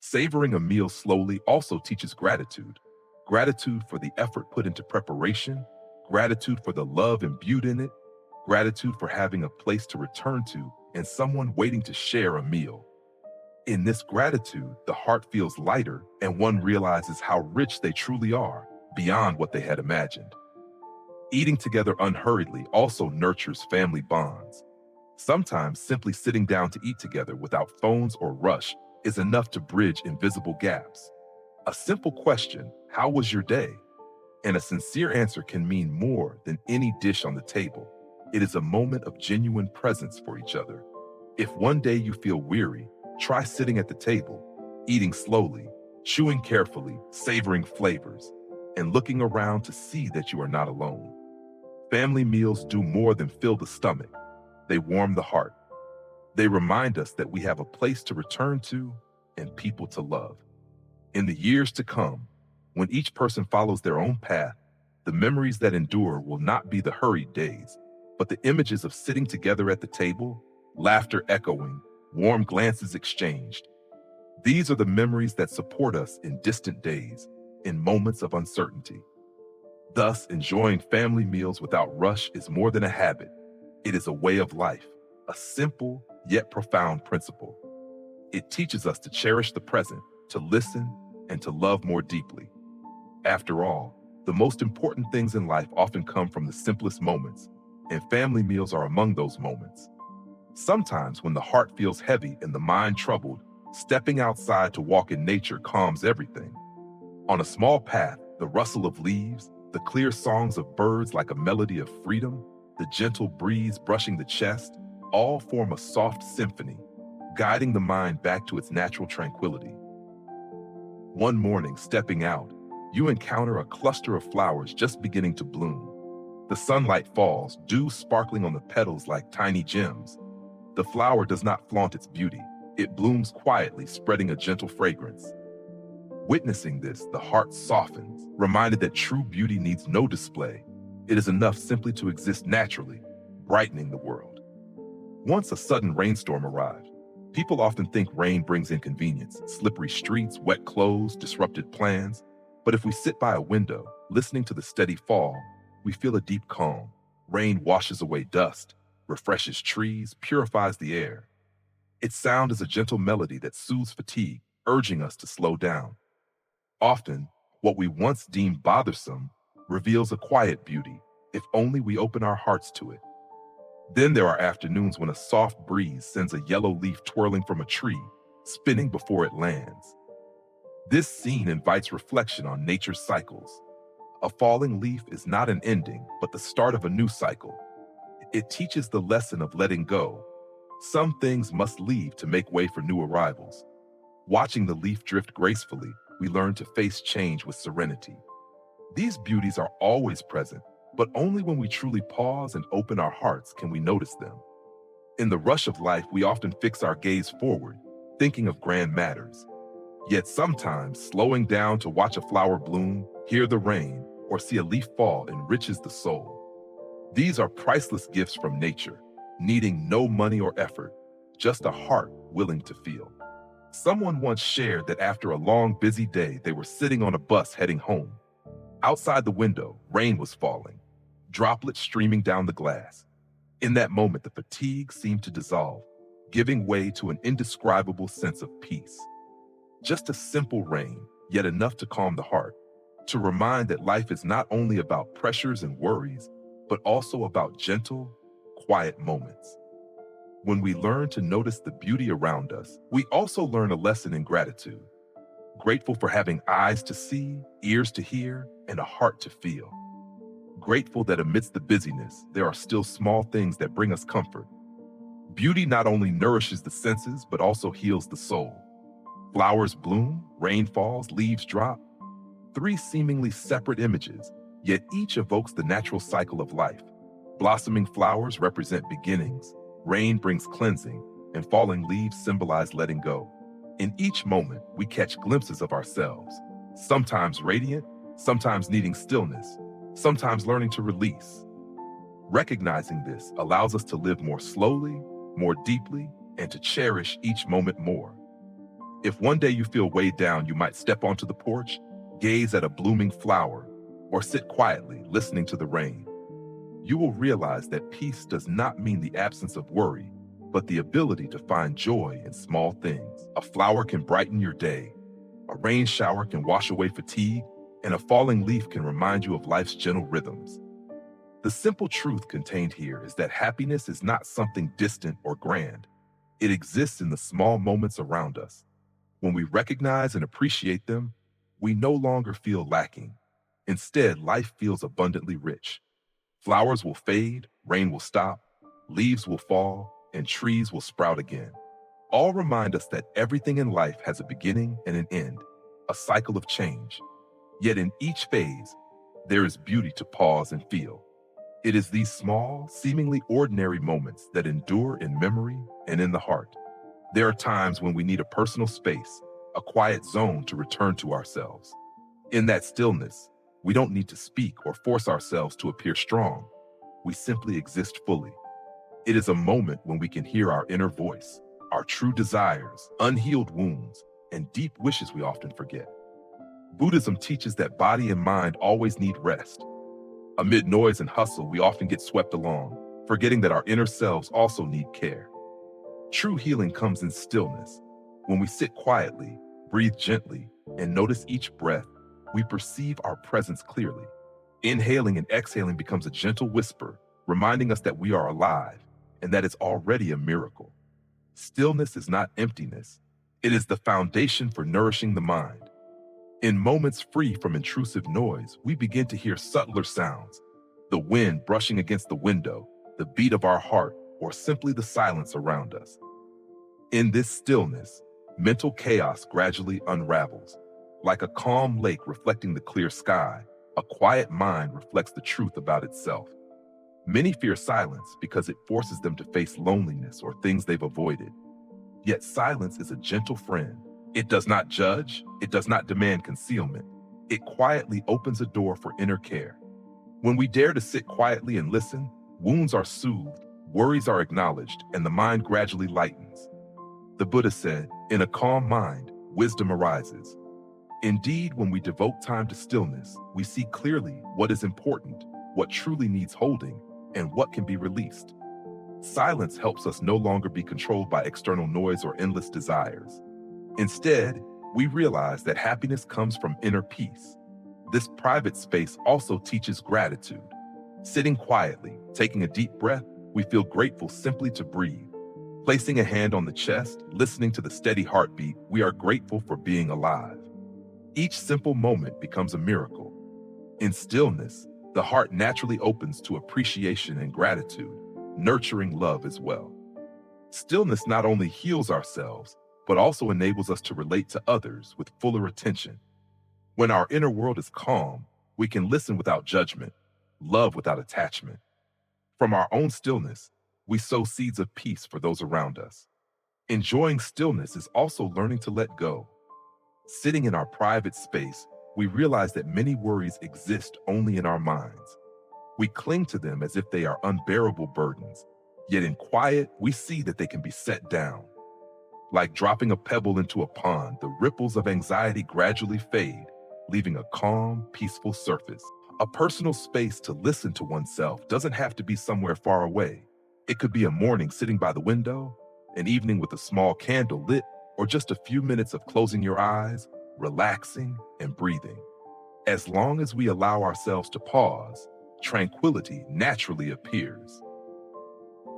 Savoring a meal slowly also teaches gratitude. Gratitude for the effort put into preparation, gratitude for the love imbued in it, gratitude for having a place to return to and someone waiting to share a meal. In this gratitude, the heart feels lighter and one realizes how rich they truly are, beyond what they had imagined. Eating together unhurriedly also nurtures family bonds. Sometimes simply sitting down to eat together without phones or rush is enough to bridge invisible gaps. A simple question, "How was your day?" and a sincere answer can mean more than any dish on the table. It is a moment of genuine presence for each other. If one day you feel weary, try sitting at the table, eating slowly, chewing carefully, savoring flavors, and looking around to see that you are not alone. Family meals do more than fill the stomach. They warm the heart. They remind us that we have a place to return to and people to love. In the years to come, when each person follows their own path, the memories that endure will not be the hurried days, but the images of sitting together at the table, laughter echoing, warm glances exchanged. These are the memories that support us in distant days, in moments of uncertainty. Thus, enjoying family meals without rush is more than a habit. It is a way of life, a simple yet profound principle. It teaches us to cherish the present, to listen, and to love more deeply. After all, the most important things in life often come from the simplest moments, and family meals are among those moments. Sometimes, when the heart feels heavy and the mind troubled, stepping outside to walk in nature calms everything. On a small path, the rustle of leaves, the clear songs of birds like a melody of freedom, the gentle breeze brushing the chest, all form a soft symphony, guiding the mind back to its natural tranquility. One morning, stepping out, you encounter a cluster of flowers just beginning to bloom. The sunlight falls, dew sparkling on the petals like tiny gems. The flower does not flaunt its beauty. It blooms quietly, spreading a gentle fragrance. Witnessing this, the heart softens, reminded that true beauty needs no display. It is enough simply to exist naturally, brightening the world. Once a sudden rainstorm arrived. People often think rain brings inconvenience, slippery streets, wet clothes, disrupted plans. But if we sit by a window, listening to the steady fall, we feel a deep calm. Rain washes away dust, refreshes trees, purifies the air. Its sound is a gentle melody that soothes fatigue, urging us to slow down. Often, what we once deemed bothersome reveals a quiet beauty, if only we open our hearts to it. Then there are afternoons when a soft breeze sends a yellow leaf twirling from a tree, spinning before it lands. This scene invites reflection on nature's cycles. A falling leaf is not an ending, but the start of a new cycle. It teaches the lesson of letting go. Some things must leave to make way for new arrivals. Watching the leaf drift gracefully, we learn to face change with serenity. These beauties are always present, but only when we truly pause and open our hearts can we notice them. In the rush of life, we often fix our gaze forward, thinking of grand matters. Yet sometimes, slowing down to watch a flower bloom, hear the rain, or see a leaf fall enriches the soul. These are priceless gifts from nature, needing no money or effort, just a heart willing to feel. Someone once shared that after a long, busy day, they were sitting on a bus heading home. Outside the window, rain was falling, droplets streaming down the glass. In that moment, the fatigue seemed to dissolve, giving way to an indescribable sense of peace. Just a simple rain, yet enough to calm the heart, to remind that life is not only about pressures and worries, but also about gentle, quiet moments. When we learn to notice the beauty around us, we also learn a lesson in gratitude. Grateful for having eyes to see, ears to hear, and a heart to feel. Grateful that amidst the busyness, there are still small things that bring us comfort. Beauty not only nourishes the senses, but also heals the soul. Flowers bloom, rain falls, leaves drop. Three seemingly separate images, yet each evokes the natural cycle of life. Blossoming flowers represent beginnings, rain brings cleansing, and falling leaves symbolize letting go. In each moment, we catch glimpses of ourselves, sometimes radiant, sometimes needing stillness, sometimes learning to release. Recognizing this allows us to live more slowly, more deeply, and to cherish each moment more. If one day you feel weighed down, you might step onto the porch, gaze at a blooming flower, or sit quietly listening to the rain. You will realize that peace does not mean the absence of worry, but the ability to find joy in small things. A flower can brighten your day, a rain shower can wash away fatigue, and a falling leaf can remind you of life's gentle rhythms. The simple truth contained here is that happiness is not something distant or grand. It exists in the small moments around us. When we recognize and appreciate them, we no longer feel lacking. Instead, life feels abundantly rich. Flowers will fade, rain will stop, leaves will fall, and trees will sprout again. All remind us that everything in life has a beginning and an end, a cycle of change. Yet in each phase, there is beauty to pause and feel. It is these small, seemingly ordinary moments that endure in memory and in the heart. There are times when we need a personal space, a quiet zone to return to ourselves. In that stillness, we don't need to speak or force ourselves to appear strong. We simply exist fully. It is a moment when we can hear our inner voice, our true desires, unhealed wounds, and deep wishes we often forget. Buddhism teaches that body and mind always need rest. Amid noise and hustle, we often get swept along, forgetting that our inner selves also need care. True healing comes in stillness. When we sit quietly, breathe gently, and notice each breath, we perceive our presence clearly. Inhaling and exhaling becomes a gentle whisper, reminding us that we are alive and that it's already a miracle. Stillness is not emptiness. It is the foundation for nourishing the mind. In moments free from intrusive noise, we begin to hear subtler sounds, the wind brushing against the window, the beat of our heart, or simply the silence around us. In this stillness, mental chaos gradually unravels. Like a calm lake reflecting the clear sky, a quiet mind reflects the truth about itself. Many fear silence because it forces them to face loneliness or things they've avoided. Yet silence is a gentle friend. It does not judge, it does not demand concealment. It quietly opens a door for inner care. When we dare to sit quietly and listen, wounds are soothed, worries are acknowledged, and the mind gradually lightens. The Buddha said, "In a calm mind, wisdom arises." Indeed, when we devote time to stillness, we see clearly what is important, what truly needs holding, and what can be released. Silence helps us no longer be controlled by external noise or endless desires. Instead, we realize that happiness comes from inner peace. This private space also teaches gratitude. Sitting quietly, taking a deep breath, we feel grateful simply to breathe. Placing a hand on the chest, listening to the steady heartbeat, we are grateful for being alive. Each simple moment becomes a miracle. In stillness, the heart naturally opens to appreciation and gratitude, nurturing love as well. Stillness not only heals ourselves, but also enables us to relate to others with fuller attention. When our inner world is calm, we can listen without judgment, love without attachment. From our own stillness, we sow seeds of peace for those around us. Enjoying stillness is also learning to let go. Sitting in our private space, we realize that many worries exist only in our minds. We cling to them as if they are unbearable burdens, yet in quiet, we see that they can be set down. Like dropping a pebble into a pond, the ripples of anxiety gradually fade, leaving a calm, peaceful surface. A personal space to listen to oneself doesn't have to be somewhere far away. It could be a morning sitting by the window, an evening with a small candle lit, or just a few minutes of closing your eyes, relaxing, and breathing. As long as we allow ourselves to pause, tranquility naturally appears.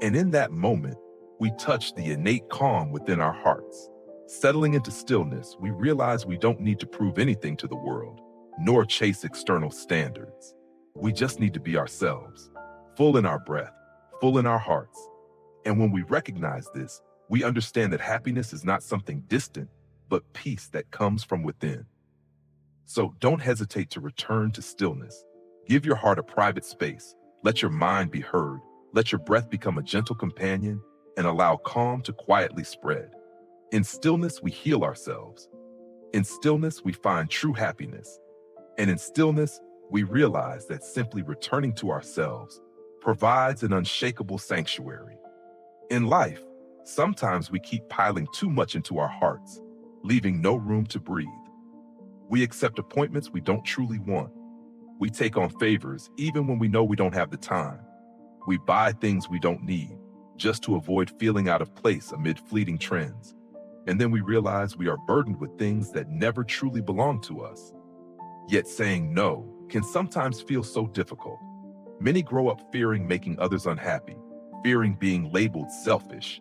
And in that moment, we touch the innate calm within our hearts. Settling into stillness, we realize we don't need to prove anything to the world, nor chase external standards. We just need to be ourselves, full in our breath, full in our hearts. And when we recognize this, we understand that happiness is not something distant, but peace that comes from within. So don't hesitate to return to stillness. Give your heart a private space. Let your mind be heard. Let your breath become a gentle companion, and allow calm to quietly spread. In stillness, we heal ourselves. In stillness, we find true happiness. And in stillness, we realize that simply returning to ourselves provides an unshakable sanctuary. In life, sometimes we keep piling too much into our hearts, leaving no room to breathe. We accept appointments we don't truly want. We take on favors even when we know we don't have the time. We buy things we don't need, just to avoid feeling out of place amid fleeting trends. And then we realize we are burdened with things that never truly belong to us. Yet saying no can sometimes feel so difficult. Many grow up fearing making others unhappy, fearing being labeled selfish.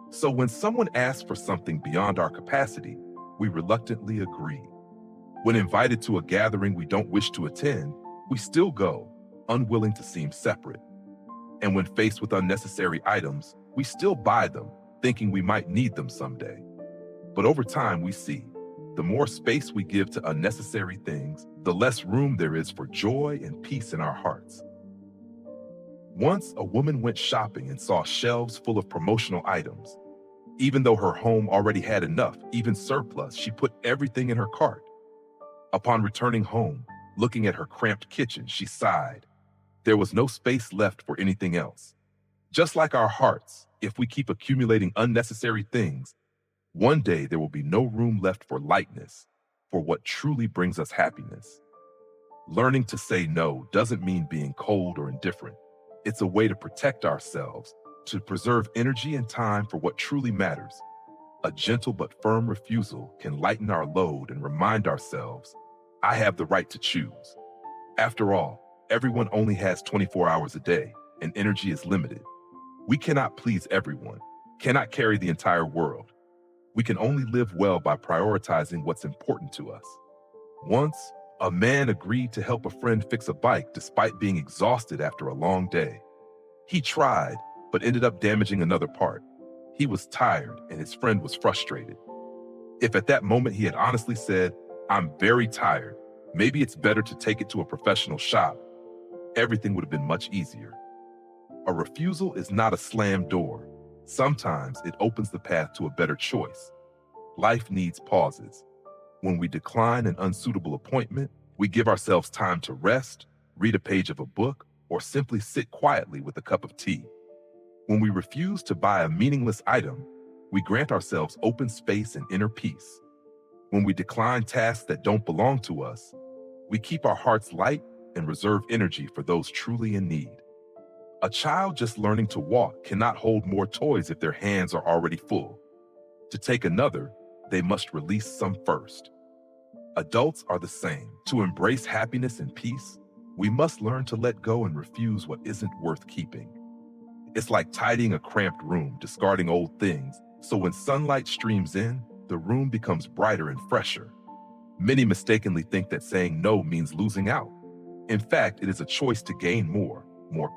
So when someone asks for something beyond our capacity, we reluctantly agree. When invited to a gathering we don't wish to attend, we still go, unwilling to seem separate. And when faced with unnecessary items, we still buy them, thinking we might need them someday. But over time, we see, the more space we give to unnecessary things, the less room there is for joy and peace in our hearts. Once, a woman went shopping and saw shelves full of promotional items. Even though her home already had enough, even surplus, she put everything in her cart. Upon returning home, looking at her cramped kitchen, she sighed. There was no space left for anything else. Just like our hearts, if we keep accumulating unnecessary things, one day there will be no room left for lightness, for what truly brings us happiness. Learning to say no doesn't mean being cold or indifferent. It's a way to protect ourselves, to preserve energy and time for what truly matters. A gentle but firm refusal can lighten our load and remind ourselves, I have the right to choose. After all, everyone only has 24 hours a day, and energy is limited. We cannot please everyone, cannot carry the entire world. We can only live well by prioritizing what's important to us. Once, a man agreed to help a friend fix a bike despite being exhausted after a long day. He tried, but ended up damaging another part. He was tired, and his friend was frustrated. If at that moment he had honestly said, I'm very tired, maybe it's better to take it to a professional shop, everything would have been much easier. A refusal is not a slammed door. Sometimes it opens the path to a better choice. Life needs pauses. When we decline an unsuitable appointment, we give ourselves time to rest, read a page of a book, or simply sit quietly with a cup of tea. When we refuse to buy a meaningless item, we grant ourselves open space and inner peace. When we decline tasks that don't belong to us, we keep our hearts light and reserve energy for those truly in need. A child just learning to walk cannot hold more toys if their hands are already full. To take another, they must release some first. Adults are the same. To embrace happiness and peace, we must learn to let go and refuse what isn't worth keeping. It's like tidying a cramped room, discarding old things, so when sunlight streams in, the room becomes brighter and fresher. Many mistakenly think that saying no means losing out. In fact, it is a choice to gain more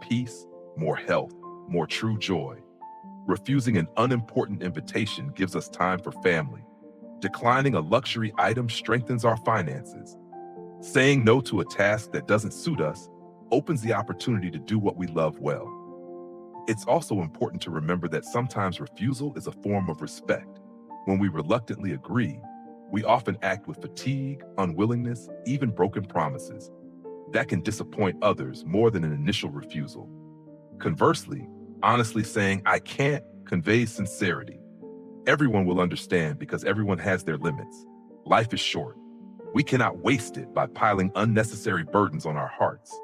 peace, more health, more true joy. Refusing an unimportant invitation gives us time for family. Declining a luxury item strengthens our finances. Saying no to a task that doesn't suit us opens the opportunity to do what we love well. It's also important to remember that sometimes refusal is a form of respect. When we reluctantly agree, we often act with fatigue, unwillingness, even broken promises. That can disappoint others more than an initial refusal. Conversely, honestly saying, I can't, conveys sincerity. Everyone will understand because everyone has their limits. Life is short. We cannot waste it by piling unnecessary burdens on our hearts.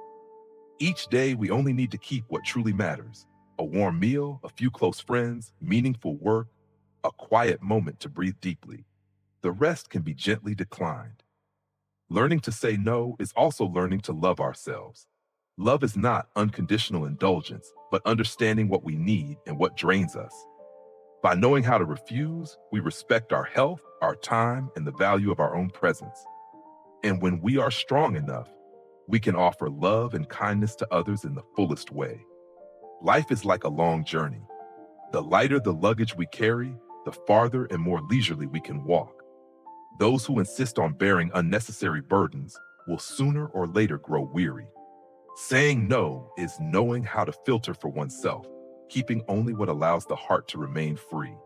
Each day, we only need to keep what truly matters: a warm meal, a few close friends, meaningful work, a quiet moment to breathe deeply. The rest can be gently declined. Learning to say no is also learning to love ourselves. Love is not unconditional indulgence, but understanding what we need and what drains us. By knowing how to refuse, we respect our health, our time, and the value of our own presence. And when we are strong enough, we can offer love and kindness to others in the fullest way. Life is like a long journey. The lighter the luggage we carry, the farther and more leisurely we can walk. Those who insist on bearing unnecessary burdens will sooner or later grow weary. Saying no is knowing how to filter for oneself, keeping only what allows the heart to remain free.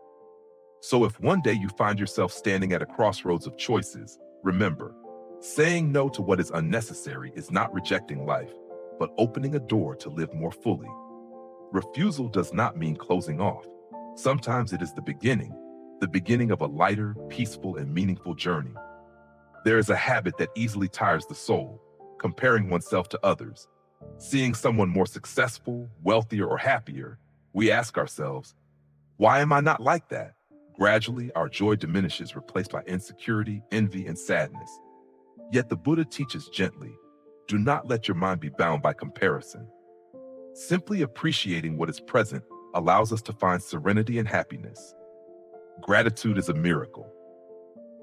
So if one day you find yourself standing at a crossroads of choices, remember, saying no to what is unnecessary is not rejecting life, but opening a door to live more fully. Refusal does not mean closing off. Sometimes it is the beginning of a lighter, peaceful, and meaningful journey. There is a habit that easily tires the soul: comparing oneself to others. Seeing someone more successful, wealthier, or happier, we ask ourselves, why am I not like that? Gradually, our joy diminishes, replaced by insecurity, envy, and sadness. Yet the Buddha teaches gently, do not let your mind be bound by comparison. Simply appreciating what is present allows us to find serenity and happiness. Gratitude is a miracle.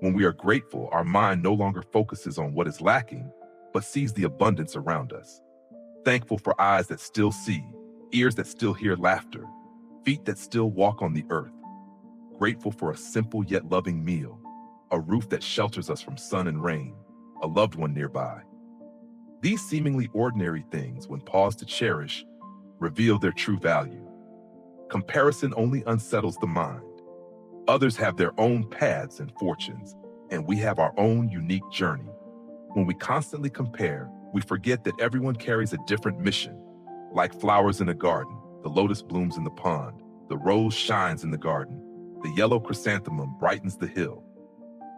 When we are grateful, our mind no longer focuses on what is lacking, but sees the abundance around us. Thankful for eyes that still see, ears that still hear laughter, feet that still walk on the earth. Grateful for a simple yet loving meal, a roof that shelters us from sun and rain, a loved one nearby. These seemingly ordinary things, when paused to cherish, reveal their true value. Comparison only unsettles the mind. Others have their own paths and fortunes, and we have our own unique journey. When we constantly compare, we forget that everyone carries a different mission. Like flowers in a garden, the lotus blooms in the pond, the rose shines in the garden, the yellow chrysanthemum brightens the hill.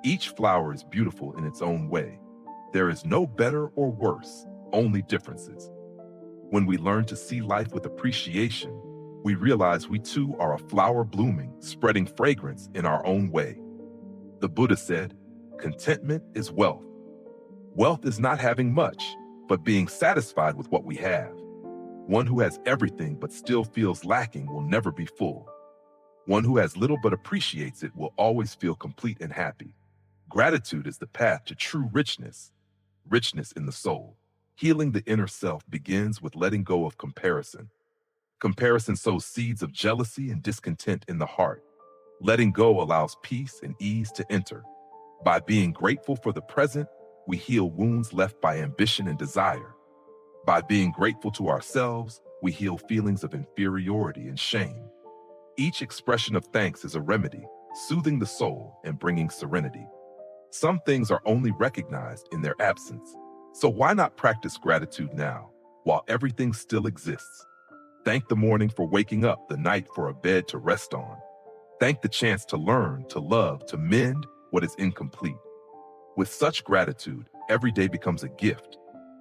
Each flower is beautiful in its own way. There is no better or worse, only differences. When we learn to see life with appreciation, we realize we too are a flower blooming, spreading fragrance in our own way. The Buddha said, "Contentment is wealth." Wealth is not having much, but being satisfied with what we have. One who has everything but still feels lacking will never be full. One who has little but appreciates it will always feel complete and happy. Gratitude is the path to true richness, richness in the soul. Healing the inner self begins with letting go of comparison. Comparison sows seeds of jealousy and discontent in the heart. Letting go allows peace and ease to enter. By being grateful for the present, we heal wounds left by ambition and desire. By being grateful to ourselves, we heal feelings of inferiority and shame. Each expression of thanks is a remedy, soothing the soul and bringing serenity. Some things are only recognized in their absence. So why not practice gratitude now, while everything still exists? Thank the morning for waking up, the night for a bed to rest on. Thank the chance to learn, to love, to mend what is incomplete. With such gratitude, every day becomes a gift,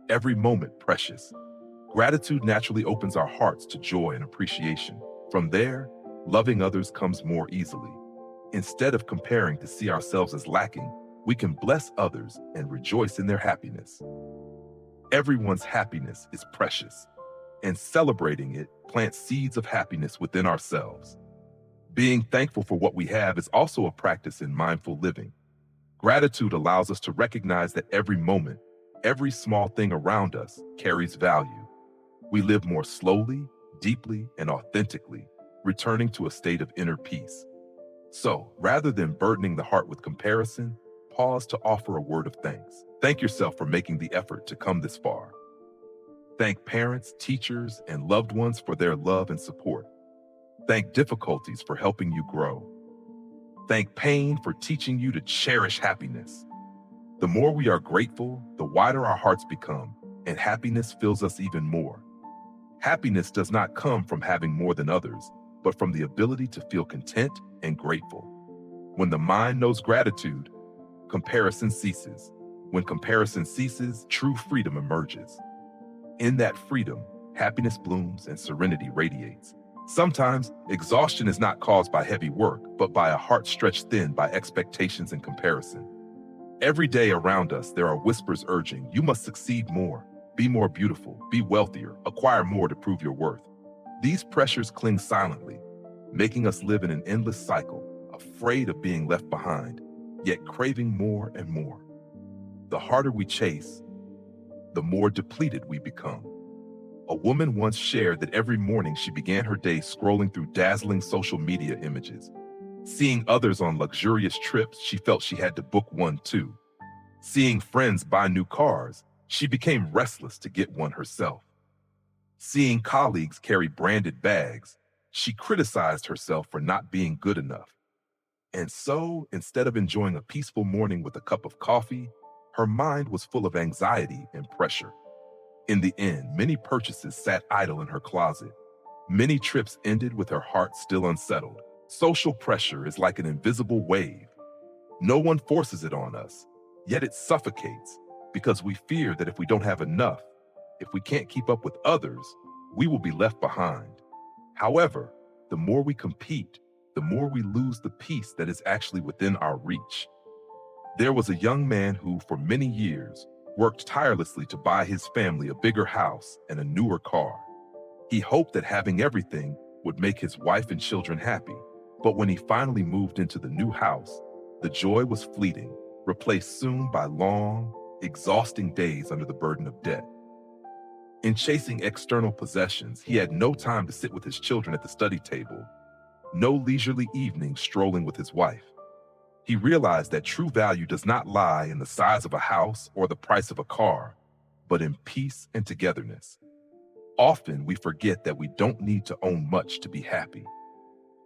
every moment precious. Gratitude naturally opens our hearts to joy and appreciation. From there, loving others comes more easily. Instead of comparing to see ourselves as lacking, we can bless others and rejoice in their happiness. Everyone's happiness is precious, and celebrating it plants seeds of happiness within ourselves. Being thankful for what we have is also a practice in mindful living. Gratitude allows us to recognize that every moment, every small thing around us carries value. We live more slowly, deeply, and authentically, returning to a state of inner peace. So, rather than burdening the heart with comparison, pause to offer a word of thanks. Thank yourself for making the effort to come this far. Thank parents, teachers, and loved ones for their love and support. Thank difficulties for helping you grow. Thank pain for teaching you to cherish happiness. The more we are grateful, the wider our hearts become, and happiness fills us even more. Happiness does not come from having more than others, but from the ability to feel content and grateful. When the mind knows gratitude, comparison ceases. When comparison ceases, true freedom emerges. In that freedom, happiness blooms and serenity radiates. Sometimes, exhaustion is not caused by heavy work, but by a heart stretched thin by expectations and comparison. Every day around us, there are whispers urging, you must succeed more, be more beautiful, be wealthier, acquire more to prove your worth. These pressures cling silently, making us live in an endless cycle, afraid of being left behind, yet craving more and more. The harder we chase, the more depleted we become. A woman once shared that every morning she began her day scrolling through dazzling social media images. Seeing others on luxurious trips, she felt she had to book one too. Seeing friends buy new cars, she became restless to get one herself. Seeing colleagues carry branded bags, she criticized herself for not being good enough. And so, instead of enjoying a peaceful morning with a cup of coffee, her mind was full of anxiety and pressure. In the end, many purchases sat idle in her closet. Many trips ended with her heart still unsettled. Social pressure is like an invisible wave. No one forces it on us, yet it suffocates because we fear that if we don't have enough, if we can't keep up with others, we will be left behind. However, the more we compete, the more we lose the peace that is actually within our reach. There was a young man who, for many years, worked tirelessly to buy his family a bigger house and a newer car. He hoped that having everything would make his wife and children happy. But when he finally moved into the new house, the joy was fleeting, replaced soon by long, exhausting days under the burden of debt. In chasing external possessions, he had no time to sit with his children at the study table, no leisurely evenings strolling with his wife. He realized that true value does not lie in the size of a house or the price of a car, but in peace and togetherness. Often we forget that we don't need to own much to be happy.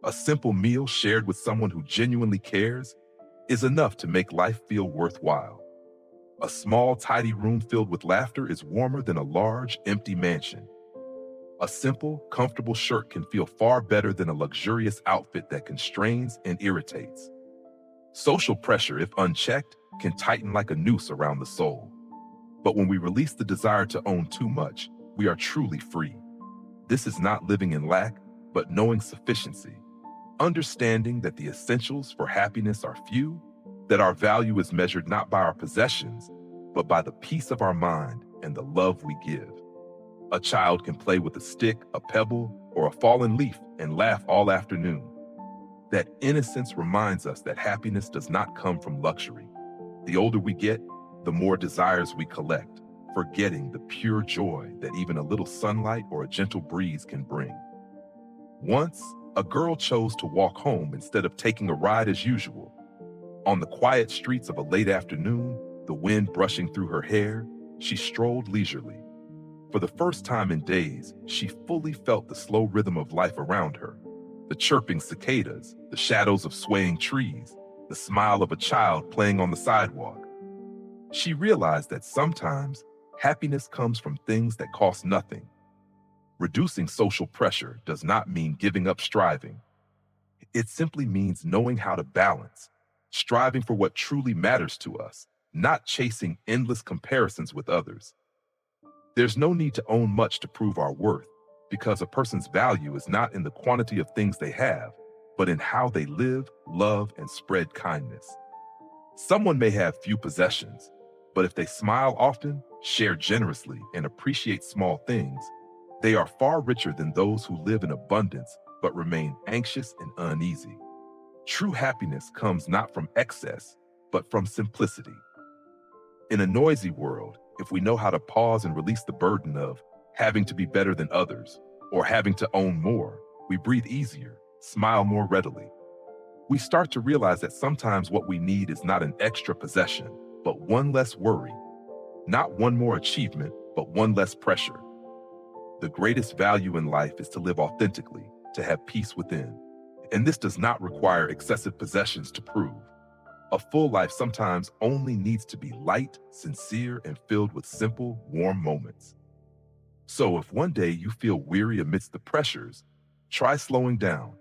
A simple meal shared with someone who genuinely cares is enough to make life feel worthwhile. A small, tidy room filled with laughter is warmer than a large, empty mansion. A simple, comfortable shirt can feel far better than a luxurious outfit that constrains and irritates. Social pressure, if unchecked, can tighten like a noose around the soul. But when we release the desire to own too much, we are truly free. This is not living in lack, but knowing sufficiency. Understanding that the essentials for happiness are few, that our value is measured not by our possessions, but by the peace of our mind and the love we give. A child can play with a stick, a pebble, or a fallen leaf and laugh all afternoon. That innocence reminds us that happiness does not come from luxury. The older we get, the more desires we collect, forgetting the pure joy that even a little sunlight or a gentle breeze can bring. Once, a girl chose to walk home instead of taking a ride as usual. On the quiet streets of a late afternoon, the wind brushing through her hair, she strolled leisurely. For the first time in days, she fully felt the slow rhythm of life around her. The chirping cicadas, the shadows of swaying trees, the smile of a child playing on the sidewalk. She realized that sometimes happiness comes from things that cost nothing. Reducing social pressure does not mean giving up striving. It simply means knowing how to balance, striving for what truly matters to us, not chasing endless comparisons with others. There's no need to own much to prove our worth, because a person's value is not in the quantity of things they have, but in how they live, love, and spread kindness. Someone may have few possessions, but if they smile often, share generously, and appreciate small things, they are far richer than those who live in abundance but remain anxious and uneasy. True happiness comes not from excess, but from simplicity. In a noisy world, if we know how to pause and release the burden of having to be better than others or having to own more, we breathe easier, smile more readily. We start to realize that sometimes what we need is not an extra possession, but one less worry. Not one more achievement, but one less pressure. The greatest value in life is to live authentically, to have peace within. And this does not require excessive possessions to prove. A full life sometimes only needs to be light, sincere, and filled with simple, warm moments. So if one day you feel weary amidst the pressures, try slowing down.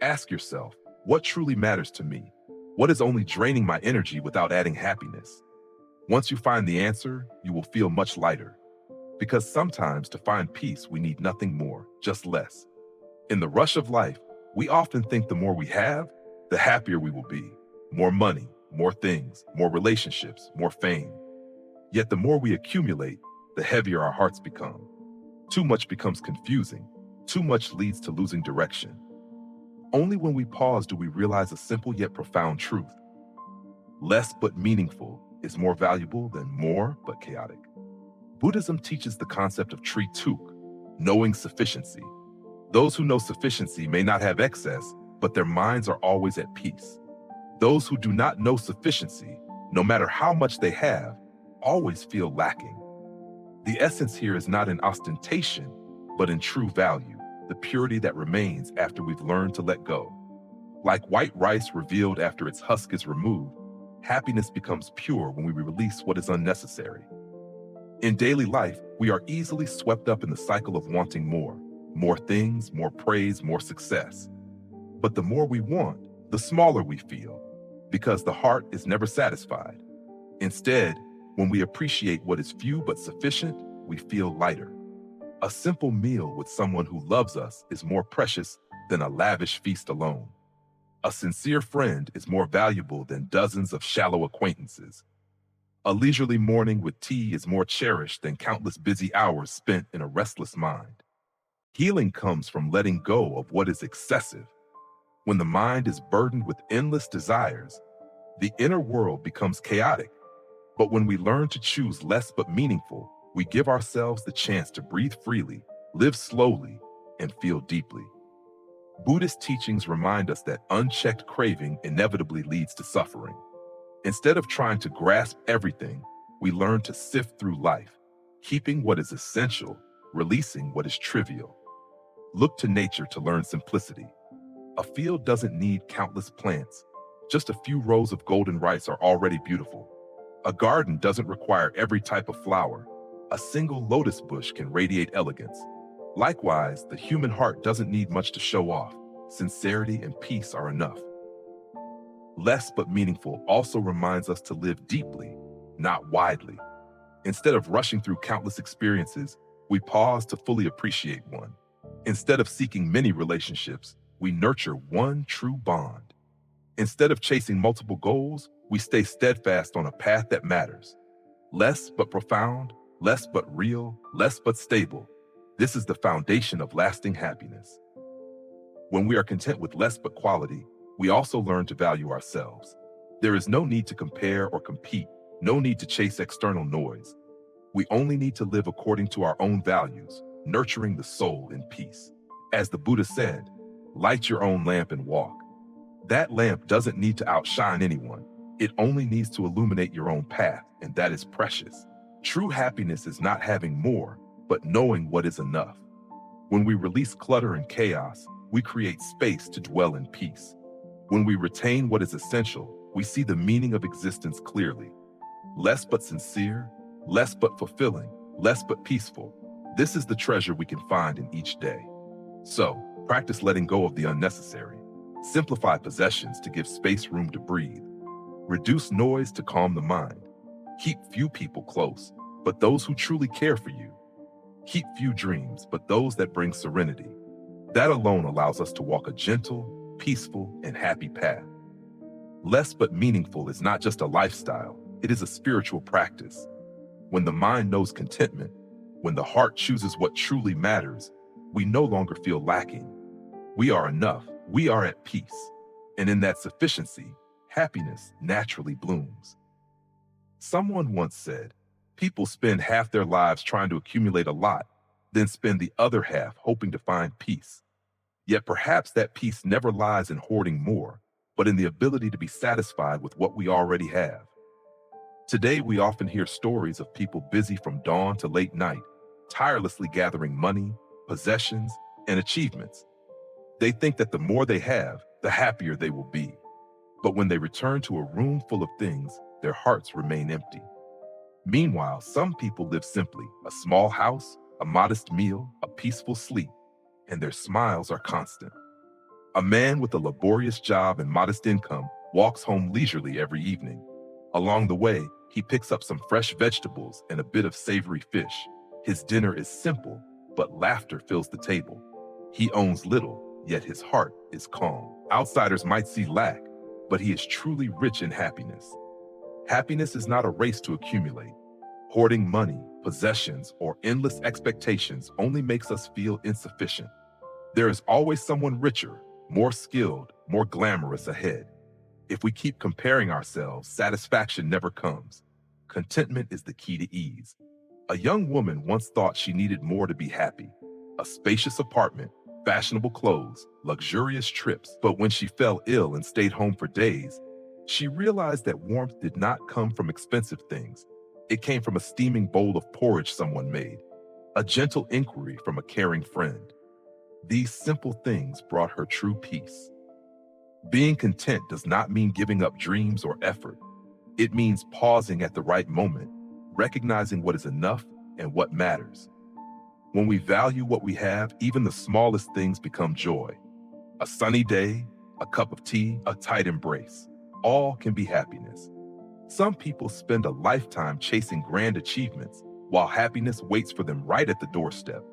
Ask yourself, what truly matters to me? What is only draining my energy without adding happiness? Once you find the answer, you will feel much lighter. Because sometimes to find peace, we need nothing more, just less. In the rush of life, we often think the more we have, the happier we will be. More money, more things, more relationships, more fame. Yet the more we accumulate, the heavier our hearts become. Too much becomes confusing. Too much leads to losing direction. Only when we pause do we realize a simple yet profound truth. Less but meaningful is more valuable than more but chaotic. Buddhism teaches the concept of Tri Tuk, knowing sufficiency. Those who know sufficiency may not have excess, but their minds are always at peace. Those who do not know sufficiency, no matter how much they have, always feel lacking. The essence here is not in ostentation, but in true value, the purity that remains after we've learned to let go. Like white rice revealed after its husk is removed, happiness becomes pure when we release what is unnecessary. In daily life, we are easily swept up in the cycle of wanting more things, more praise, more success. But the more we want, the smaller we feel, because the heart is never satisfied. Instead, when we appreciate what is few but sufficient, we feel lighter. A simple meal with someone who loves us is more precious than a lavish feast alone. A sincere friend is more valuable than dozens of shallow acquaintances. A leisurely morning with tea is more cherished than countless busy hours spent in a restless mind. Healing comes from letting go of what is excessive. When the mind is burdened with endless desires, the inner world becomes chaotic. But when we learn to choose less but meaningful, we give ourselves the chance to breathe freely, live slowly, and feel deeply. Buddhist teachings remind us that unchecked craving inevitably leads to suffering. Instead of trying to grasp everything, we learn to sift through life, keeping what is essential, releasing what is trivial. Look to nature to learn simplicity. A field doesn't need countless plants. Just a few rows of golden rice are already beautiful. A garden doesn't require every type of flower. A single lotus bush can radiate elegance. Likewise, the human heart doesn't need much to show off. Sincerity and peace are enough. Less but meaningful also reminds us to live deeply, not widely. Instead of rushing through countless experiences, we pause to fully appreciate one. Instead of seeking many relationships, we nurture one true bond. Instead of chasing multiple goals, we stay steadfast on a path that matters. Less but profound, less but real, less but stable. This is the foundation of lasting happiness. When we are content with less but quality, we also learn to value ourselves. There is no need to compare or compete, no need to chase external noise. We only need to live according to our own values, nurturing the soul in peace. As the Buddha said, light your own lamp and walk. That lamp doesn't need to outshine anyone. It only needs to illuminate your own path, and that is precious. True happiness is not having more, but knowing what is enough. When we release clutter and chaos, we create space to dwell in peace. When we retain what is essential, we see the meaning of existence clearly. Less but sincere, less but fulfilling, less but peaceful. This is the treasure we can find in each day. So, practice letting go of the unnecessary. Simplify possessions to give space room to breathe. Reduce noise to calm the mind. Keep few people close, but those who truly care for you. Keep few dreams, but those that bring serenity. That alone allows us to walk a gentle, peaceful, and happy path. Less but meaningful is not just a lifestyle, it is a spiritual practice. When the mind knows contentment, when the heart chooses what truly matters, we no longer feel lacking. We are enough, we are at peace. And in that sufficiency, happiness naturally blooms. Someone once said, people spend half their lives trying to accumulate a lot, then spend the other half hoping to find peace. Yet perhaps that peace never lies in hoarding more, but in the ability to be satisfied with what we already have. Today, we often hear stories of people busy from dawn to late night, tirelessly gathering money, possessions, and achievements. They think that the more they have, the happier they will be. But when they return to a room full of things, their hearts remain empty. Meanwhile, some people live simply, a small house, a modest meal, a peaceful sleep, and their smiles are constant. A man with a laborious job and modest income walks home leisurely every evening. Along the way, he picks up some fresh vegetables and a bit of savory fish. His dinner is simple, but laughter fills the table. He owns little, yet his heart is calm. Outsiders might see lack, but he is truly rich in happiness. Happiness is not a race to accumulate. Hoarding money, possessions, or endless expectations only makes us feel insufficient. There is always someone richer, more skilled, more glamorous ahead. If we keep comparing ourselves, satisfaction never comes. Contentment is the key to ease. A young woman once thought she needed more to be happy. A spacious apartment, fashionable clothes, luxurious trips. But when she fell ill and stayed home for days, she realized that warmth did not come from expensive things. It came from a steaming bowl of porridge someone made, a gentle inquiry from a caring friend. These simple things brought her true peace. Being content does not mean giving up dreams or effort. It means pausing at the right moment, recognizing what is enough and what matters. When we value what we have, even the smallest things become joy. A sunny day, a cup of tea, a tight embrace, all can be happiness. Some people spend a lifetime chasing grand achievements, while happiness waits for them right at the doorstep.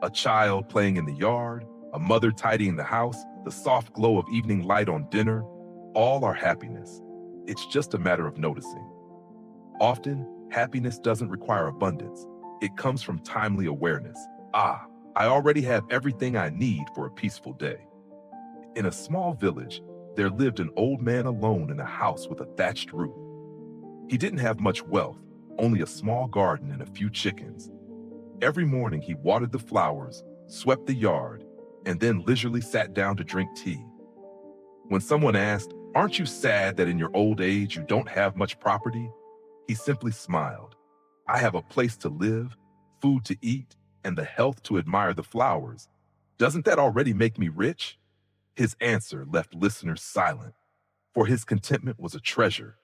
A child playing in the yard, a mother tidying the house, the soft glow of evening light on dinner, all are happiness. It's just a matter of noticing. Often, happiness doesn't require abundance. It comes from timely awareness. Ah, I already have everything I need for a peaceful day. In a small village, there lived an old man alone in a house with a thatched roof. He didn't have much wealth, only a small garden and a few chickens. Every morning he watered the flowers, swept the yard, and then leisurely sat down to drink tea. When someone asked, "Aren't you sad that in your old age you don't have much property?" he simply smiled. "I have a place to live, food to eat, and the health to admire the flowers. Doesn't that already make me rich?" His answer left listeners silent, for his contentment was a treasure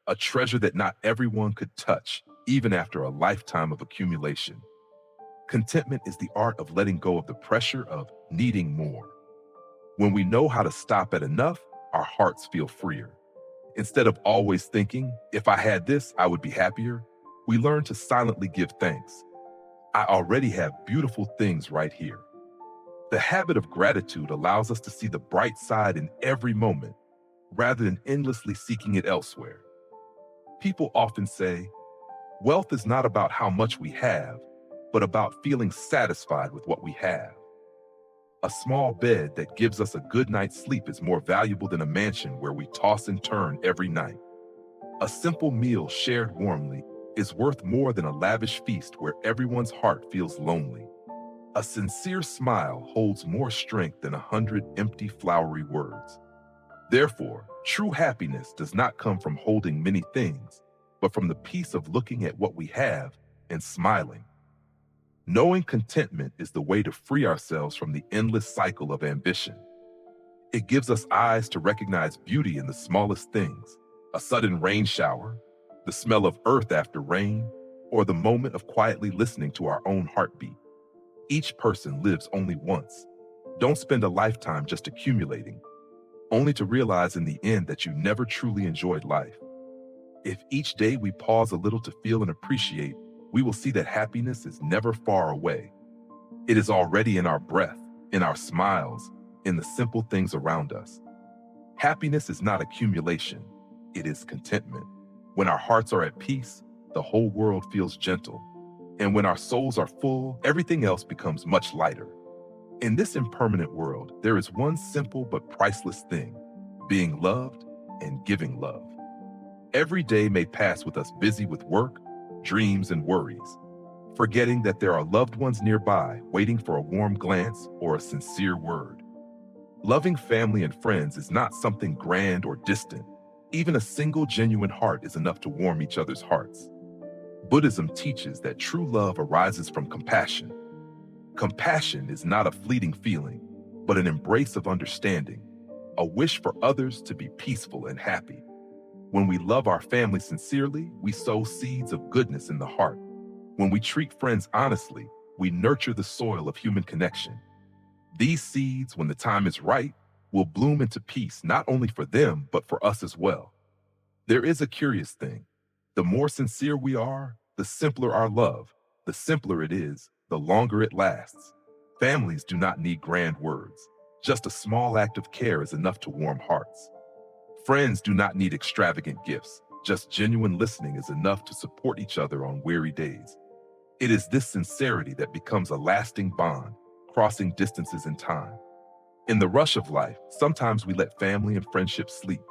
that not everyone could touch, even after a lifetime of accumulation. Contentment is the art of letting go of the pressure of needing more. When we know how to stop at enough, our hearts feel freer. Instead of always thinking, if I had this, I would be happier, we learn to silently give thanks. I already have beautiful things right here. The habit of gratitude allows us to see the bright side in every moment, rather than endlessly seeking it elsewhere. People often say, wealth is not about how much we have, but about feeling satisfied with what we have. A small bed that gives us a good night's sleep is more valuable than a mansion where we toss and turn every night. A simple meal shared warmly is worth more than a lavish feast where everyone's heart feels lonely. A sincere smile holds more strength than 100 empty, flowery words. Therefore, true happiness does not come from holding many things, but from the peace of looking at what we have and smiling. Knowing contentment is the way to free ourselves from the endless cycle of ambition. It gives us eyes to recognize beauty in the smallest things, a sudden rain shower, the smell of earth after rain, or the moment of quietly listening to our own heartbeat. Each person lives only once. Don't spend a lifetime just accumulating, only to realize in the end that you never truly enjoyed life. If each day we pause a little to feel and appreciate, we will see that happiness is never far away. It is already in our breath, in our smiles, in the simple things around us. Happiness is not accumulation, it is contentment. When our hearts are at peace, the whole world feels gentle. And when our souls are full, everything else becomes much lighter. In this impermanent world, there is one simple but priceless thing: being loved and giving love. Every day may pass with us busy with work, dreams, and worries, forgetting that there are loved ones nearby waiting for a warm glance or a sincere word. Loving family and friends is not something grand or distant. Even a single genuine heart is enough to warm each other's hearts. Buddhism teaches that true love arises from compassion. Compassion is not a fleeting feeling, but an embrace of understanding, a wish for others to be peaceful and happy. When we love our family sincerely, we sow seeds of goodness in the heart. When we treat friends honestly, we nurture the soil of human connection. These seeds, when the time is right, will bloom into peace not only for them, but for us as well. There is a curious thing. The more sincere we are, the simpler our love. The simpler it is, the longer it lasts. Families do not need grand words. Just a small act of care is enough to warm hearts. Friends do not need extravagant gifts. Just genuine listening is enough to support each other on weary days. It is this sincerity that becomes a lasting bond, crossing distances and time. In the rush of life, sometimes we let family and friendship sleep.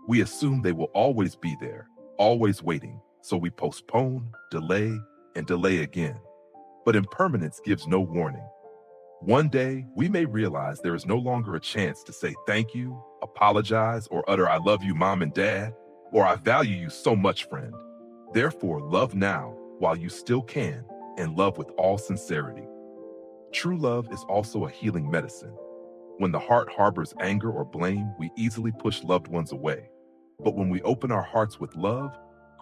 We assume they will always be there, always waiting, so we postpone, delay, and delay again. But impermanence gives no warning. One day, we may realize there is no longer a chance to say thank you, apologize, or utter I love you, mom and dad, or I value you so much, friend. Therefore, love now while you still can, and love with all sincerity. True love is also a healing medicine. When the heart harbors anger or blame, we easily push loved ones away. But when we open our hearts with love,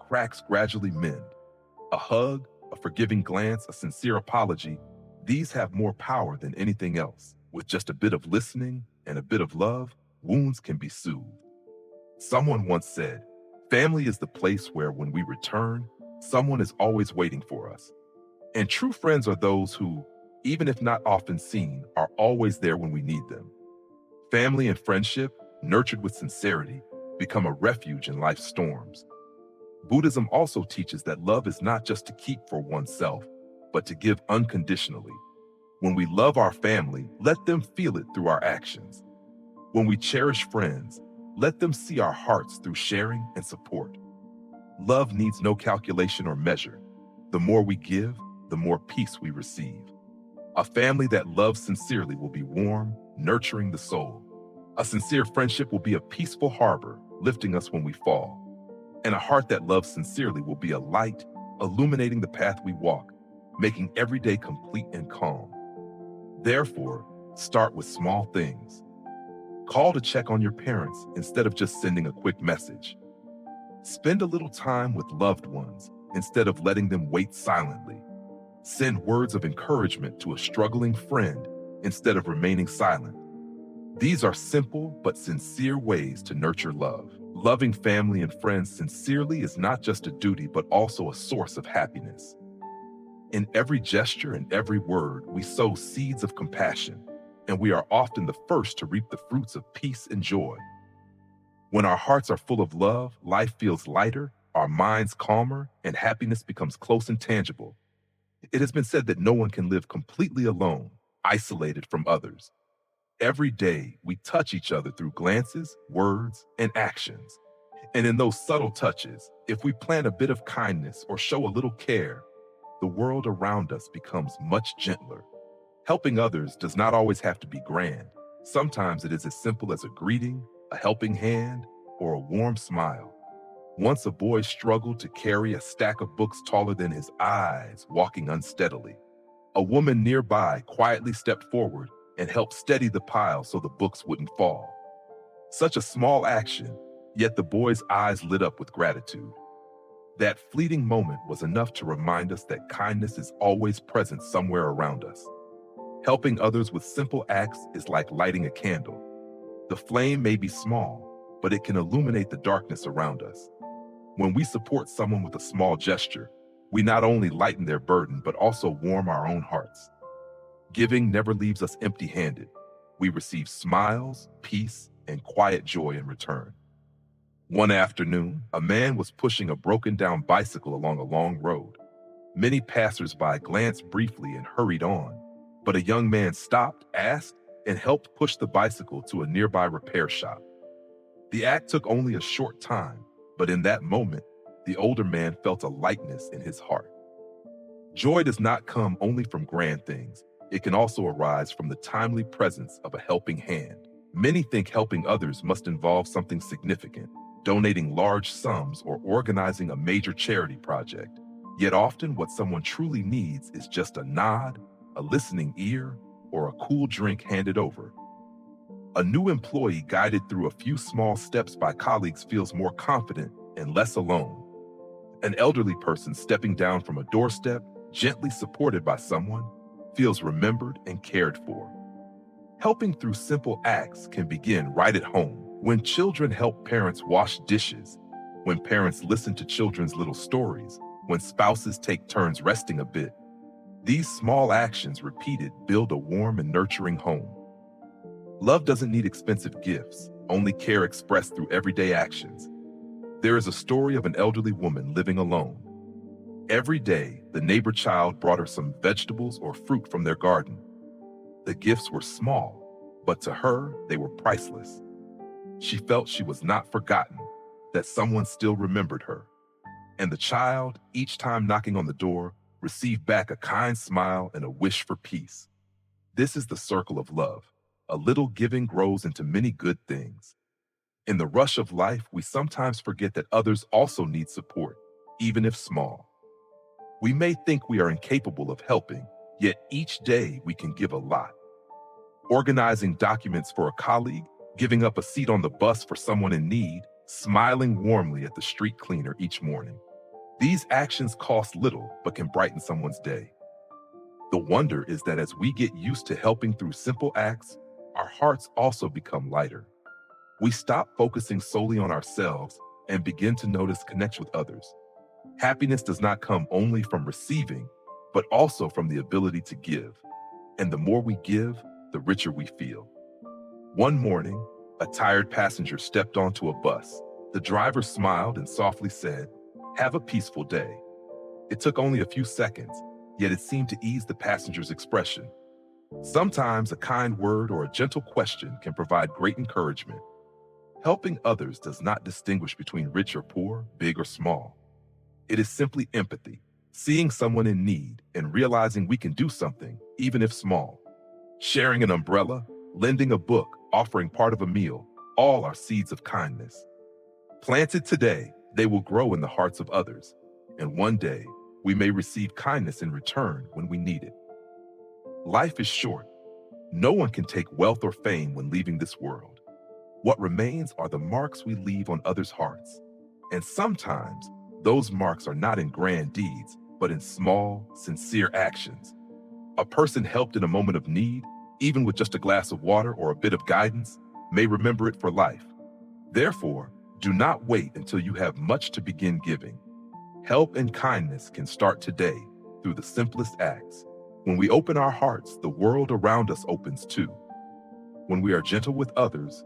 cracks gradually mend. A hug, a forgiving glance, a sincere apology, these have more power than anything else. With just a bit of listening and a bit of love, wounds can be soothed. Someone once said, family is the place where when we return, someone is always waiting for us. And true friends are those who, even if not often seen, are always there when we need them. Family and friendship, nurtured with sincerity, become a refuge in life's storms. Buddhism also teaches that love is not just to keep for oneself, but to give unconditionally. When we love our family, let them feel it through our actions. When we cherish friends, let them see our hearts through sharing and support. Love needs no calculation or measure. The more we give, the more peace we receive. A family that loves sincerely will be warm, nurturing the soul. A sincere friendship will be a peaceful harbor, lifting us when we fall. And a heart that loves sincerely will be a light, illuminating the path we walk, making every day complete and calm. Therefore, start with small things. Call to check on your parents instead of just sending a quick message. Spend a little time with loved ones instead of letting them wait silently. Send words of encouragement to a struggling friend instead of remaining silent. These are simple but sincere ways to nurture love. Loving family and friends sincerely is not just a duty but also a source of happiness. In every gesture and every word, we sow seeds of compassion, and we are often the first to reap the fruits of peace and joy. When our hearts are full of love, life feels lighter, our minds calmer, and happiness becomes close and tangible. It has been said that no one can live completely alone, isolated from others. Every day, we touch each other through glances, words, and actions. And in those subtle touches, if we plant a bit of kindness or show a little care, the world around us becomes much gentler. Helping others does not always have to be grand. Sometimes it is as simple as a greeting, a helping hand, or a warm smile. Once a boy struggled to carry a stack of books taller than his eyes, walking unsteadily. A woman nearby quietly stepped forward and helped steady the pile so the books wouldn't fall. Such a small action, yet the boy's eyes lit up with gratitude. That fleeting moment was enough to remind us that kindness is always present somewhere around us. Helping others with simple acts is like lighting a candle. The flame may be small, but it can illuminate the darkness around us. When we support someone with a small gesture, we not only lighten their burden, but also warm our own hearts. Giving never leaves us empty-handed. We receive smiles, peace, and quiet joy in return. One afternoon, a man was pushing a broken-down bicycle along a long road. Many passers-by glanced briefly and hurried on, but a young man stopped, asked, and helped push the bicycle to a nearby repair shop. The act took only a short time, but in that moment, the older man felt a lightness in his heart. Joy does not come only from grand things. It can also arise from the timely presence of a helping hand. Many think helping others must involve something significant, donating large sums or organizing a major charity project. Yet often what someone truly needs is just a nod, a listening ear, or a cool drink handed over. A new employee guided through a few small steps by colleagues feels more confident and less alone. An elderly person stepping down from a doorstep, gently supported by someone, feels remembered and cared for. Helping through simple acts can begin right at home. When children help parents wash dishes, when parents listen to children's little stories, when spouses take turns resting a bit, these small actions repeated build a warm and nurturing home. Love doesn't need expensive gifts, only care expressed through everyday actions. There is a story of an elderly woman living alone. Every day, the neighbor child brought her some vegetables or fruit from their garden. The gifts were small, but to her, they were priceless. She felt she was not forgotten, that someone still remembered her. And the child, each time knocking on the door, received back a kind smile and a wish for peace. This is the circle of love. A little giving grows into many good things. In the rush of life, we sometimes forget that others also need support, even if small. We may think we are incapable of helping, yet each day we can give a lot. Organizing documents for a colleague, giving up a seat on the bus for someone in need, smiling warmly at the street cleaner each morning. These actions cost little but can brighten someone's day. The wonder is that as we get used to helping through simple acts, our hearts also become lighter. We stop focusing solely on ourselves and begin to notice connection with others. Happiness does not come only from receiving, but also from the ability to give. And the more we give, the richer we feel. One morning, a tired passenger stepped onto a bus. The driver smiled and softly said, "Have a peaceful day." It took only a few seconds, yet it seemed to ease the passenger's expression. Sometimes a kind word or a gentle question can provide great encouragement. Helping others does not distinguish between rich or poor, big or small. It is simply empathy, seeing someone in need and realizing we can do something, even if small. Sharing an umbrella, lending a book, offering part of a meal, all are seeds of kindness. Planted today, they will grow in the hearts of others, and one day we may receive kindness in return when we need it. Life is short. No one can take wealth or fame when leaving this world. What remains are the marks we leave on others' hearts. And sometimes those marks are not in grand deeds, but in small, sincere actions. A person helped in a moment of need, even with just a glass of water or a bit of guidance, may remember it for life. Therefore, do not wait until you have much to begin giving. Help and kindness can start today through the simplest acts. When we open our hearts, the world around us opens too. When we are gentle with others,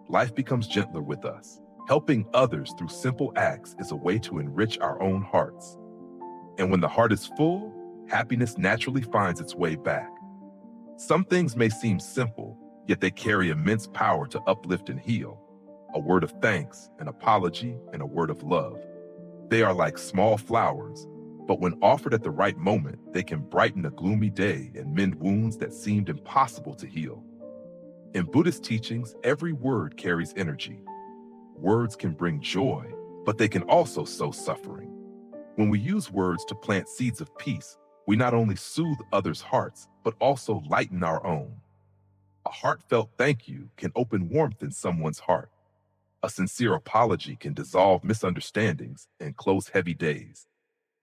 life becomes gentler with us. Helping others through simple acts is a way to enrich our own hearts. And when the heart is full, happiness naturally finds its way back. Some things may seem simple, yet they carry immense power to uplift and heal. A word of thanks, an apology, and a word of love. They are like small flowers, but when offered at the right moment, they can brighten a gloomy day and mend wounds that seemed impossible to heal. In Buddhist teachings, every word carries energy. Words can bring joy, but they can also sow suffering. When we use words to plant seeds of peace, we not only soothe others' hearts, but also lighten our own. A heartfelt thank you can open warmth in someone's heart. A sincere apology can dissolve misunderstandings and close heavy days.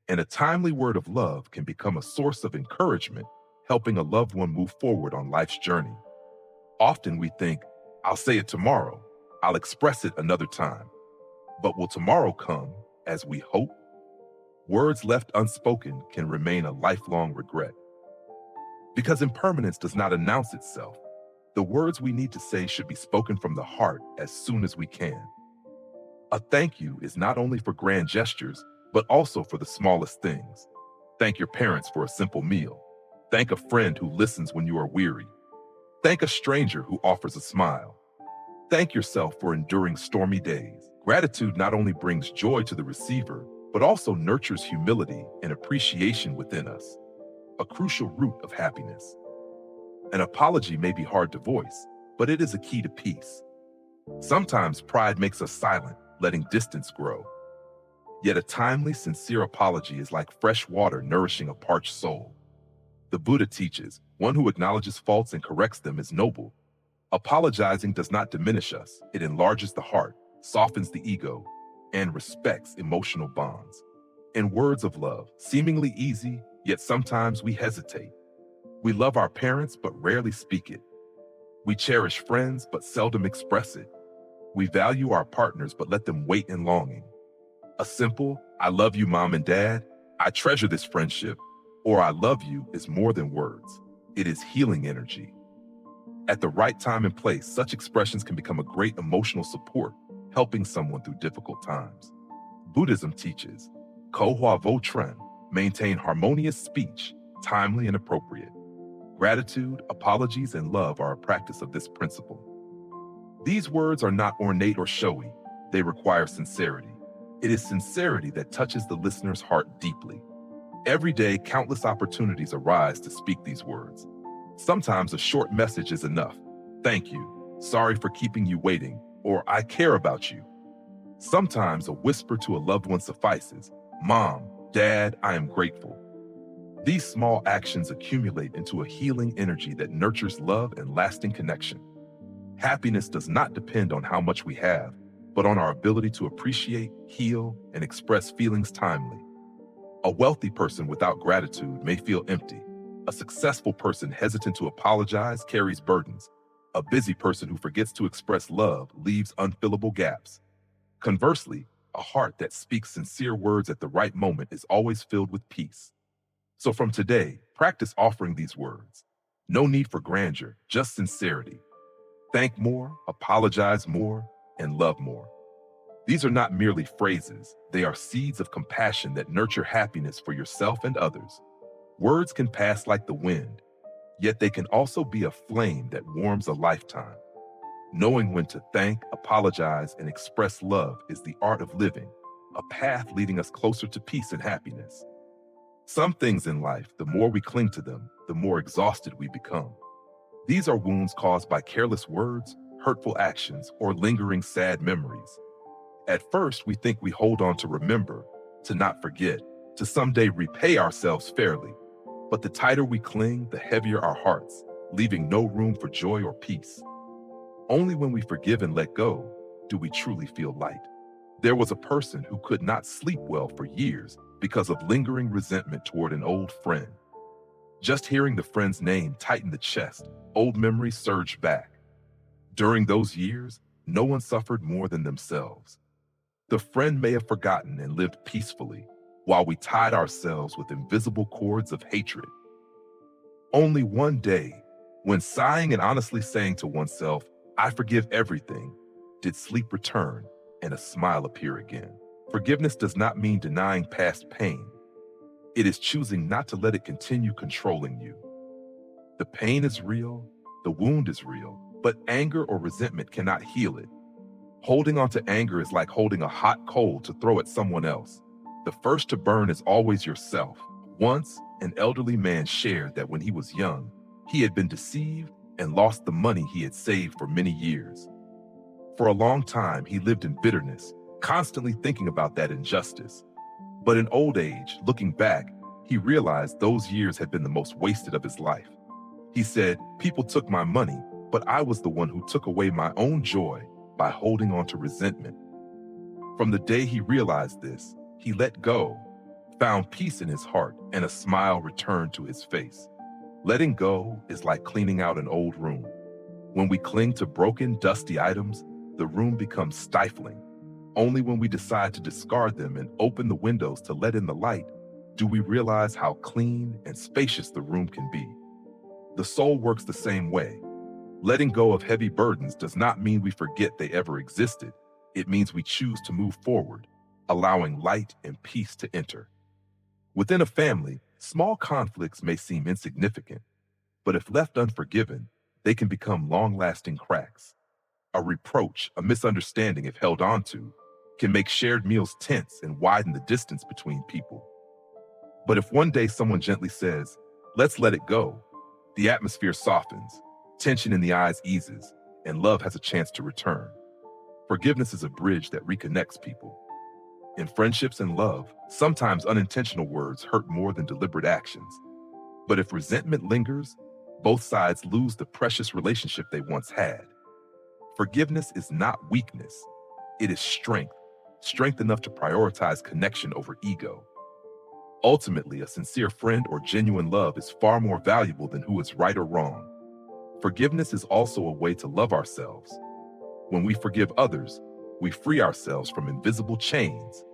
And a timely word of love can become a source of encouragement, helping a loved one move forward on life's journey. Often we think, I'll say it tomorrow, I'll express it another time. But will tomorrow come as we hope? Words left unspoken can remain a lifelong regret. Because impermanence does not announce itself, the words we need to say should be spoken from the heart as soon as we can. A thank you is not only for grand gestures, but also for the smallest things. Thank your parents for a simple meal. Thank a friend who listens when you are weary. Thank a stranger who offers a smile. Thank yourself for enduring stormy days. Gratitude not only brings joy to the receiver, but also nurtures humility and appreciation within us, a crucial root of happiness. An apology may be hard to voice, but it is a key to peace. Sometimes pride makes us silent, letting distance grow. Yet a timely, sincere apology is like fresh water nourishing a parched soul. The Buddha teaches, one who acknowledges faults and corrects them is noble. Apologizing does not diminish us, it enlarges the heart, softens the ego, and respects emotional bonds. In words of love, seemingly easy, yet sometimes we hesitate. We love our parents but rarely speak it. We cherish friends but seldom express it. We value our partners but let them wait in longing. A simple, I love you, mom and dad, I treasure this friendship, or I love you is more than words. It is healing energy. At the right time and place, such expressions can become a great emotional support, helping someone through difficult times. Buddhism teaches, Ko Hua Vo Tren, maintain harmonious speech, timely and appropriate. Gratitude, apologies, and love are a practice of this principle. These words are not ornate or showy, they require sincerity. It is sincerity that touches the listener's heart deeply. Every day, countless opportunities arise to speak these words. Sometimes a short message is enough. Thank you, sorry for keeping you waiting, or I care about you. Sometimes a whisper to a loved one suffices. Mom, Dad, I am grateful. These small actions accumulate into a healing energy that nurtures love and lasting connection. Happiness does not depend on how much we have, but on our ability to appreciate, heal, and express feelings timely. A wealthy person without gratitude may feel empty. A successful person hesitant to apologize carries burdens. A busy person who forgets to express love leaves unfillable gaps. Conversely, a heart that speaks sincere words at the right moment is always filled with peace. So from today, practice offering these words. No need for grandeur, just sincerity. Thank more, apologize more, and love more. These are not merely phrases, they are seeds of compassion that nurture happiness for yourself and others. Words can pass like the wind, yet they can also be a flame that warms a lifetime. Knowing when to thank, apologize, and express love is the art of living, a path leading us closer to peace and happiness. Some things in life, the more we cling to them, the more exhausted we become. These are wounds caused by careless words, hurtful actions, or lingering sad memories. At first, we think we hold on to remember, to not forget, to someday repay ourselves fairly. But the tighter we cling, the heavier our hearts, leaving no room for joy or peace. Only when we forgive and let go do we truly feel light. There was a person who could not sleep well for years because of lingering resentment toward an old friend. Just hearing the friend's name tightened the chest, old memories surged back. During those years, no one suffered more than themselves. The friend may have forgotten and lived peacefully, while we tied ourselves with invisible cords of hatred. Only one day, when sighing and honestly saying to oneself, "I forgive everything," did sleep return and a smile appear again. Forgiveness does not mean denying past pain. It is choosing not to let it continue controlling you. The pain is real, the wound is real, but anger or resentment cannot heal it. Holding on to anger is like holding a hot coal to throw at someone else. The first to burn is always yourself. Once, an elderly man shared that when he was young, he had been deceived and lost the money he had saved for many years. For a long time, he lived in bitterness, constantly thinking about that injustice. But in old age, looking back, he realized those years had been the most wasted of his life. He said, "People took my money, but I was the one who took away my own joy by holding on to resentment." From the day he realized this, he let go, found peace in his heart, and a smile returned to his face. Letting go is like cleaning out an old room. When we cling to broken, dusty items, the room becomes stifling. Only when we decide to discard them and open the windows to let in the light do we realize how clean and spacious the room can be. The soul works the same way. Letting go of heavy burdens does not mean we forget they ever existed. It means we choose to move forward, allowing light and peace to enter. Within a family, small conflicts may seem insignificant, but if left unforgiven, they can become long-lasting cracks. A reproach, a misunderstanding, if held onto, can make shared meals tense and widen the distance between people. But if one day someone gently says, "Let's let it go," the atmosphere softens, tension in the eyes eases, and love has a chance to return. Forgiveness is a bridge that reconnects people. In friendships and love, sometimes unintentional words hurt more than deliberate actions. But if resentment lingers, both sides lose the precious relationship they once had. Forgiveness is not weakness, it is strength, strength enough to prioritize connection over ego. Ultimately, a sincere friend or genuine love is far more valuable than who is right or wrong. Forgiveness is also a way to love ourselves. When we forgive others, we free ourselves from invisible chains.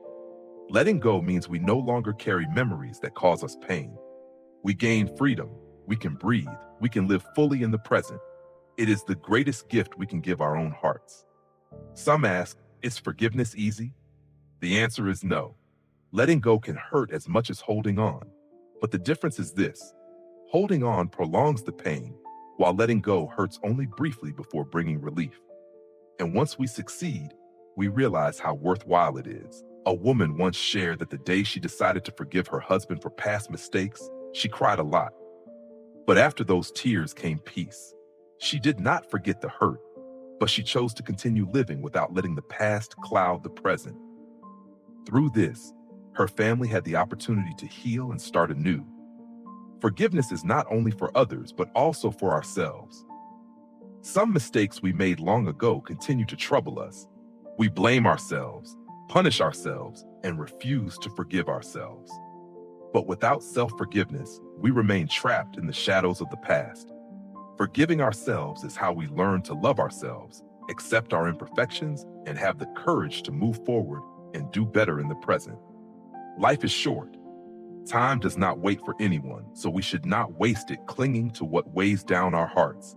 Letting go means we no longer carry memories that cause us pain. We gain freedom, we can breathe, we can live fully in the present. It is the greatest gift we can give our own hearts. Some ask, is forgiveness easy? The answer is no. Letting go can hurt as much as holding on. But the difference is this: holding on prolongs the pain, while letting go hurts only briefly before bringing relief. And once we succeed, we realize how worthwhile it is. A woman once shared that the day she decided to forgive her husband for past mistakes, she cried a lot. But after those tears came peace. She did not forget the hurt, but she chose to continue living without letting the past cloud the present. Through this, her family had the opportunity to heal and start anew. Forgiveness is not only for others, but also for ourselves. Some mistakes we made long ago continue to trouble us. We blame ourselves, punish ourselves, and refuse to forgive ourselves. But without self-forgiveness, we remain trapped in the shadows of the past. Forgiving ourselves is how we learn to love ourselves, accept our imperfections, and have the courage to move forward and do better in the present. Life is short. Time does not wait for anyone, so we should not waste it clinging to what weighs down our hearts.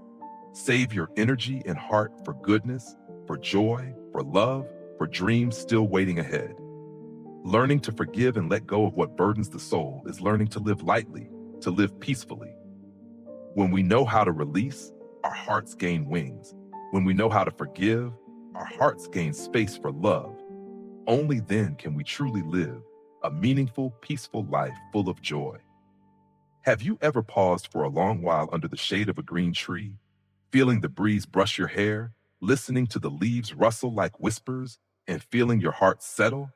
Save your energy and heart for goodness, for joy, for love, for dreams still waiting ahead. Learning to forgive and let go of what burdens the soul is learning to live lightly, to live peacefully. When we know how to release, our hearts gain wings. When we know how to forgive, our hearts gain space for love. Only then can we truly live a meaningful, peaceful life full of joy. Have you ever paused for a long while under the shade of a green tree, feeling the breeze brush your hair, listening to the leaves rustle like whispers, and feeling your heart settle?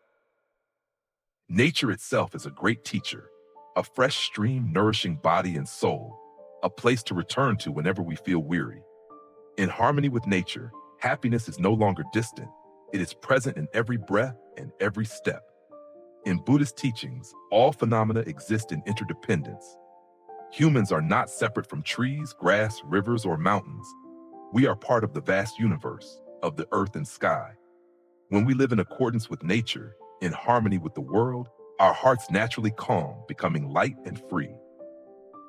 Nature itself is a great teacher, a fresh stream nourishing body and soul, a place to return to whenever we feel weary. In harmony with nature, happiness is no longer distant. It is present in every breath and every step. In Buddhist teachings, all phenomena exist in interdependence. Humans are not separate from trees, grass, rivers, or mountains. We are part of the vast universe, of the earth and sky. When we live in accordance with nature, in harmony with the world, our hearts naturally calm, becoming light and free.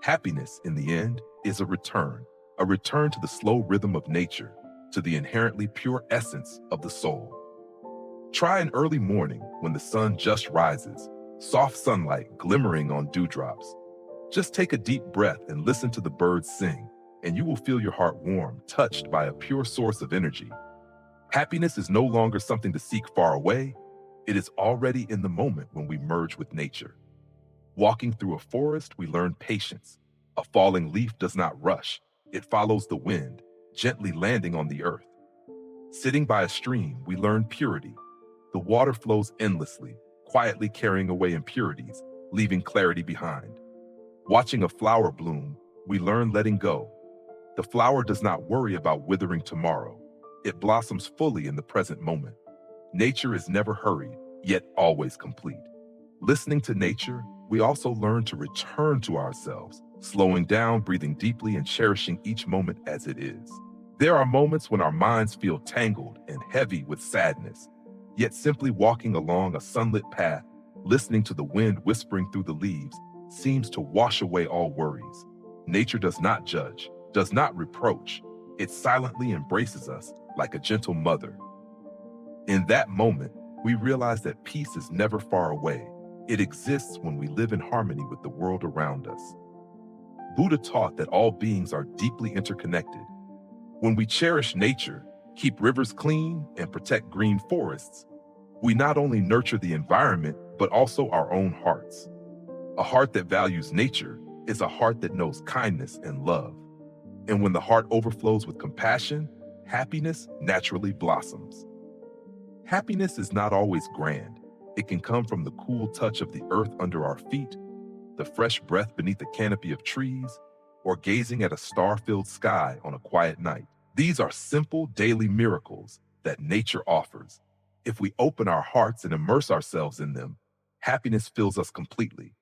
Happiness, in the end, is a return to the slow rhythm of nature, to the inherently pure essence of the soul. Try an early morning when the sun just rises, soft sunlight glimmering on dewdrops. Just take a deep breath and listen to the birds sing, and you will feel your heart warm, touched by a pure source of energy. Happiness is no longer something to seek far away. It is already in the moment when we merge with nature. Walking through a forest, we learn patience. A falling leaf does not rush. It follows the wind, gently landing on the earth. Sitting by a stream, we learn purity. The water flows endlessly, quietly carrying away impurities, leaving clarity behind. Watching a flower bloom, we learn letting go. The flower does not worry about withering tomorrow. It blossoms fully in the present moment. Nature is never hurried, yet always complete. Listening to nature, we also learn to return to ourselves, slowing down, breathing deeply, and cherishing each moment as it is. There are moments when our minds feel tangled and heavy with sadness, yet simply walking along a sunlit path, listening to the wind whispering through the leaves, seems to wash away all worries. Nature does not judge, does not reproach. It silently embraces us like a gentle mother. In that moment, we realize that peace is never far away. It exists when we live in harmony with the world around us. Buddha taught that all beings are deeply interconnected. When we cherish nature, keep rivers clean, and protect green forests, we not only nurture the environment, but also our own hearts. A heart that values nature is a heart that knows kindness and love. And when the heart overflows with compassion, happiness naturally blossoms. Happiness is not always grand. It can come from the cool touch of the earth under our feet, the fresh breath beneath a canopy of trees, or gazing at a star-filled sky on a quiet night. These are simple daily miracles that nature offers. If we open our hearts and immerse ourselves in them, happiness fills us completely.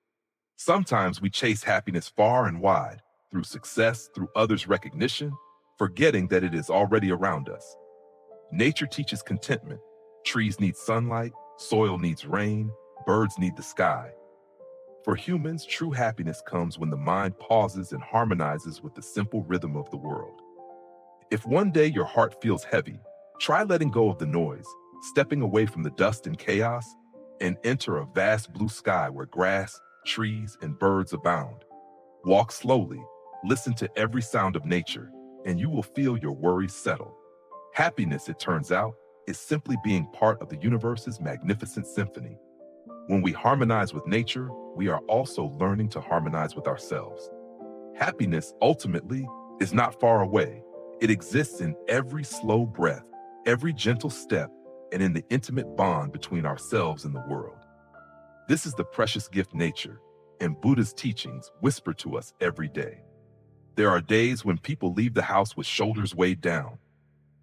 Sometimes we chase happiness far and wide, through success, through others' recognition, forgetting that it is already around us. Nature teaches contentment. Trees need sunlight, soil needs rain, birds need the sky. For humans, true happiness comes when the mind pauses and harmonizes with the simple rhythm of the world. If one day your heart feels heavy, try letting go of the noise, stepping away from the dust and chaos, and enter a vast blue sky where grass, trees, and birds abound. Walk slowly, listen to every sound of nature, and you will feel your worries settle. Happiness, it turns out, is simply being part of the universe's magnificent symphony. When we harmonize with nature, we are also learning to harmonize with ourselves. Happiness, ultimately, is not far away. It exists in every slow breath, every gentle step, and in the intimate bond between ourselves and the world. This is the precious gift nature, and Buddha's teachings whisper to us every day. There are days when people leave the house with shoulders weighed down.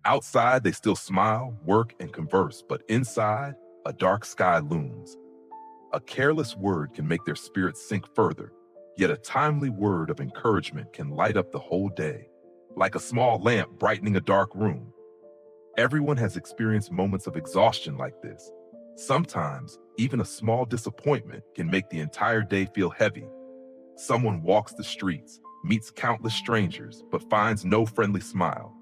Outside, they still smile, work, and converse, but inside, a dark sky looms. A careless word can make their spirits sink further, yet a timely word of encouragement can light up the whole day, like a small lamp brightening a dark room. Everyone has experienced moments of exhaustion like this. Sometimes, even a small disappointment can make the entire day feel heavy. Someone walks the streets, meets countless strangers, but finds no friendly smile.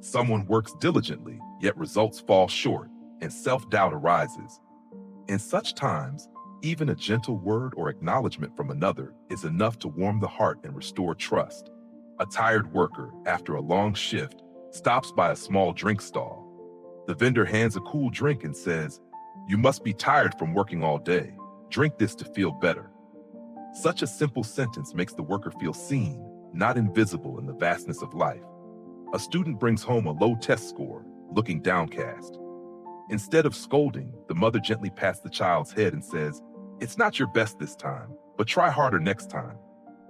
Someone works diligently, yet results fall short, and self-doubt arises. In such times, even a gentle word or acknowledgement from another is enough to warm the heart and restore trust. A tired worker, after a long shift, stops by a small drink stall. The vendor hands a cool drink and says, "You must be tired from working all day. Drink this to feel better." Such a simple sentence makes the worker feel seen, not invisible in the vastness of life. A student brings home a low test score, looking downcast. Instead of scolding, the mother gently pats the child's head and says, "It's not your best this time, but try harder next time.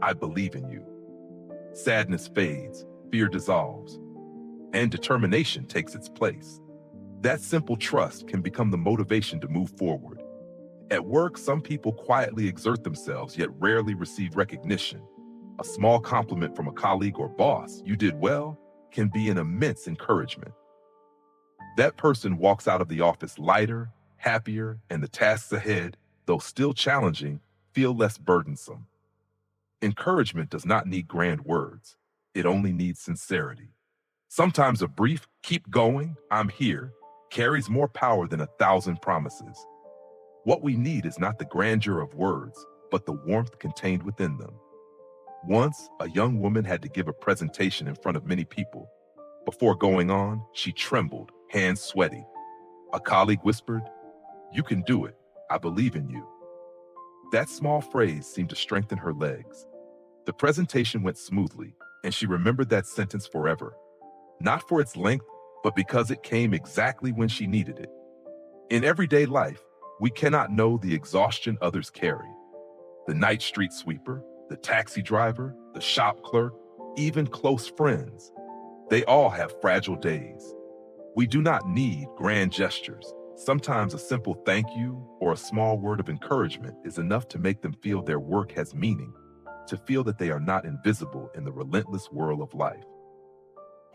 I believe in you." Sadness fades, fear dissolves. and determination takes its place. That simple trust can become the motivation to move forward. At work, some people quietly exert themselves yet rarely receive recognition. A small compliment from a colleague or boss, "You did well," can be an immense encouragement. That person walks out of the office lighter, happier, and the tasks ahead, though still challenging, feel less burdensome. Encouragement does not need grand words. It only needs sincerity. Sometimes a brief, "Keep going, I'm here," carries more power than 1,000 promises. What we need is not the grandeur of words, but the warmth contained within them. Once, a young woman had to give a presentation in front of many people. Before going on, she trembled, hands sweaty. A colleague whispered, "You can do it. I believe in you." That small phrase seemed to strengthen her legs. The presentation went smoothly, and she remembered that sentence forever. Not for its length, but because it came exactly when she needed it. In everyday life, we cannot know the exhaustion others carry. The night street sweeper, the taxi driver, the shop clerk, even close friends. They all have fragile days. We do not need grand gestures. Sometimes a simple thank you or a small word of encouragement is enough to make them feel their work has meaning, to feel that they are not invisible in the relentless whirl of life.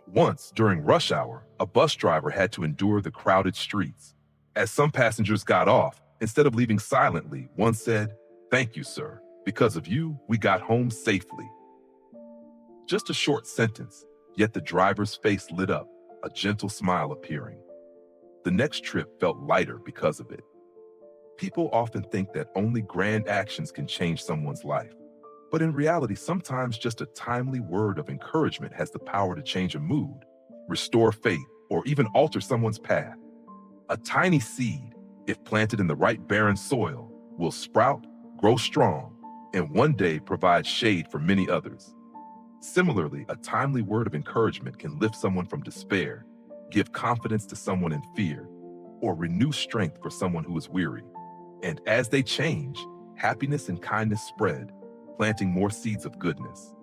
Once, during rush hour, a bus driver had to endure the crowded streets. As some passengers got off, instead of leaving silently, one said, "Thank you, sir. Because of you, we got home safely." Just a short sentence, yet the driver's face lit up, a gentle smile appearing. The next trip felt lighter because of it. People often think that only grand actions can change someone's life. But in reality, sometimes just a timely word of encouragement has the power to change a mood, restore faith, or even alter someone's path. A tiny seed, if planted in the right barren soil, will sprout, grow strong, and one day provide shade for many others. Similarly, a timely word of encouragement can lift someone from despair, give confidence to someone in fear, or renew strength for someone who is weary. And as they change, happiness and kindness spread, planting more seeds of goodness.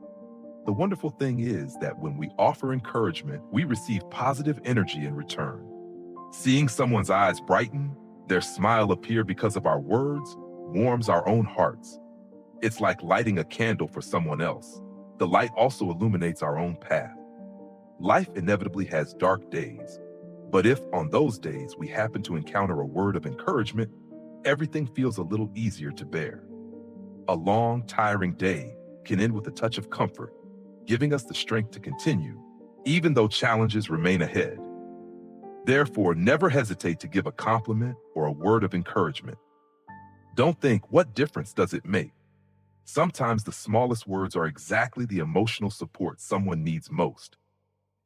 The wonderful thing is that when we offer encouragement, we receive positive energy in return. Seeing someone's eyes brighten, their smile appear because of our words, warms our own hearts. It's like lighting a candle for someone else. The light also illuminates our own path. Life inevitably has dark days, but if on those days we happen to encounter a word of encouragement, everything feels a little easier to bear. A long, tiring day can end with a touch of comfort, giving us the strength to continue, even though challenges remain ahead. Therefore, never hesitate to give a compliment or a word of encouragement. Don't think, "What difference does it make?" Sometimes the smallest words are exactly the emotional support someone needs most.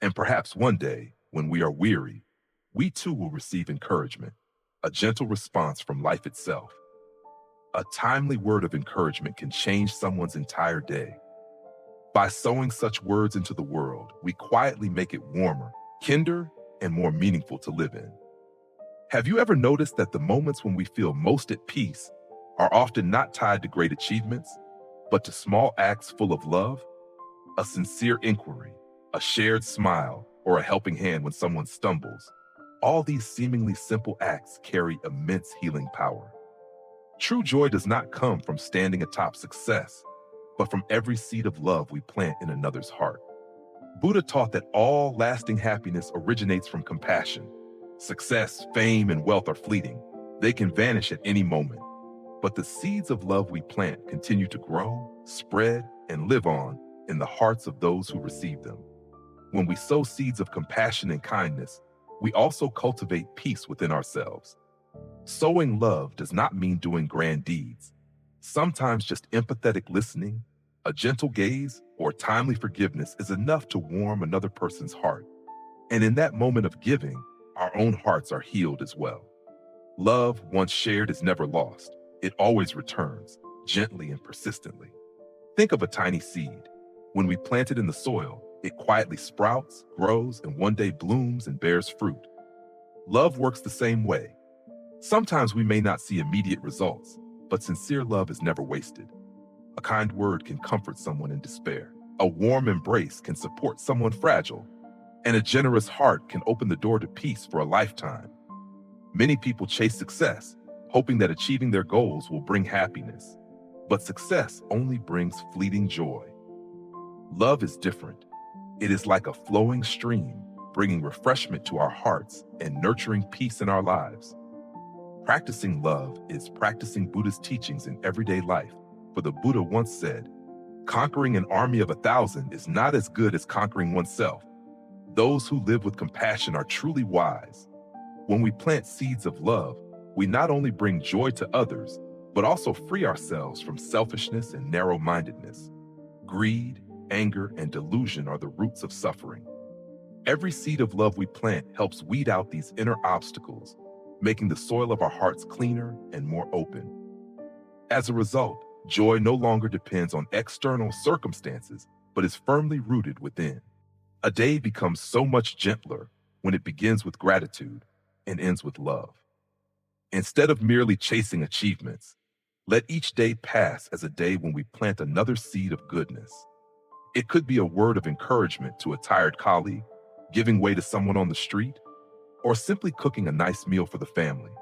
And perhaps one day, when we are weary, we too will receive encouragement, a gentle response from life itself. A timely word of encouragement can change someone's entire day. By sowing such words into the world, we quietly make it warmer, kinder, and more meaningful to live in. Have you ever noticed that the moments when we feel most at peace are often not tied to great achievements, but to small acts full of love? A sincere inquiry, a shared smile, or a helping hand when someone stumbles. All these seemingly simple acts carry immense healing power. True joy does not come from standing atop success, but from every seed of love we plant in another's heart. Buddha taught that all lasting happiness originates from compassion. Success, fame, and wealth are fleeting. They can vanish at any moment. But the seeds of love we plant continue to grow, spread, and live on in the hearts of those who receive them. When we sow seeds of compassion and kindness, we also cultivate peace within ourselves. Sowing love does not mean doing grand deeds. Sometimes just empathetic listening, a gentle gaze, or timely forgiveness is enough to warm another person's heart. And in that moment of giving, our own hearts are healed as well. Love, once shared, is never lost. It always returns, gently and persistently. Think of a tiny seed. When we plant it in the soil, it quietly sprouts, grows, and one day blooms and bears fruit. Love works the same way. Sometimes we may not see immediate results, but sincere love is never wasted. A kind word can comfort someone in despair. A warm embrace can support someone fragile. And a generous heart can open the door to peace for a lifetime. Many people chase success, hoping that achieving their goals will bring happiness. But success only brings fleeting joy. Love is different. It is like a flowing stream, bringing refreshment to our hearts and nurturing peace in our lives. Practicing love is practicing Buddha's teachings in everyday life. For the Buddha once said, "Conquering an army of 1,000 is not as good as conquering oneself." Those who live with compassion are truly wise. When we plant seeds of love, we not only bring joy to others, but also free ourselves from selfishness and narrow-mindedness. Greed, anger, and delusion are the roots of suffering. Every seed of love we plant helps weed out these inner obstacles, making the soil of our hearts cleaner and more open. As a result, joy no longer depends on external circumstances, but is firmly rooted within. A day becomes so much gentler when it begins with gratitude and ends with love. Instead of merely chasing achievements, let each day pass as a day when we plant another seed of goodness. It could be a word of encouragement to a tired colleague, giving way to someone on the street, or simply cooking a nice meal for the family.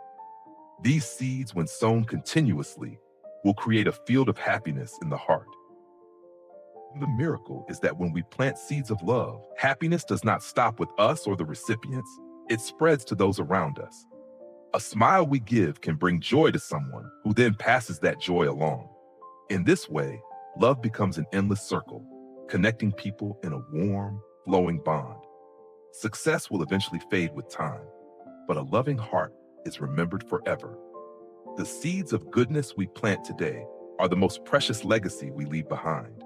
These seeds, when sown continuously, will create a field of happiness in the heart. The miracle is that when we plant seeds of love, happiness does not stop with us or the recipients, it spreads to those around us. A smile we give can bring joy to someone who then passes that joy along. In this way, love becomes an endless circle, connecting people in a warm, flowing bond. Success will eventually fade with time, but a loving heart is remembered forever. The seeds of goodness we plant today are the most precious legacy we leave behind.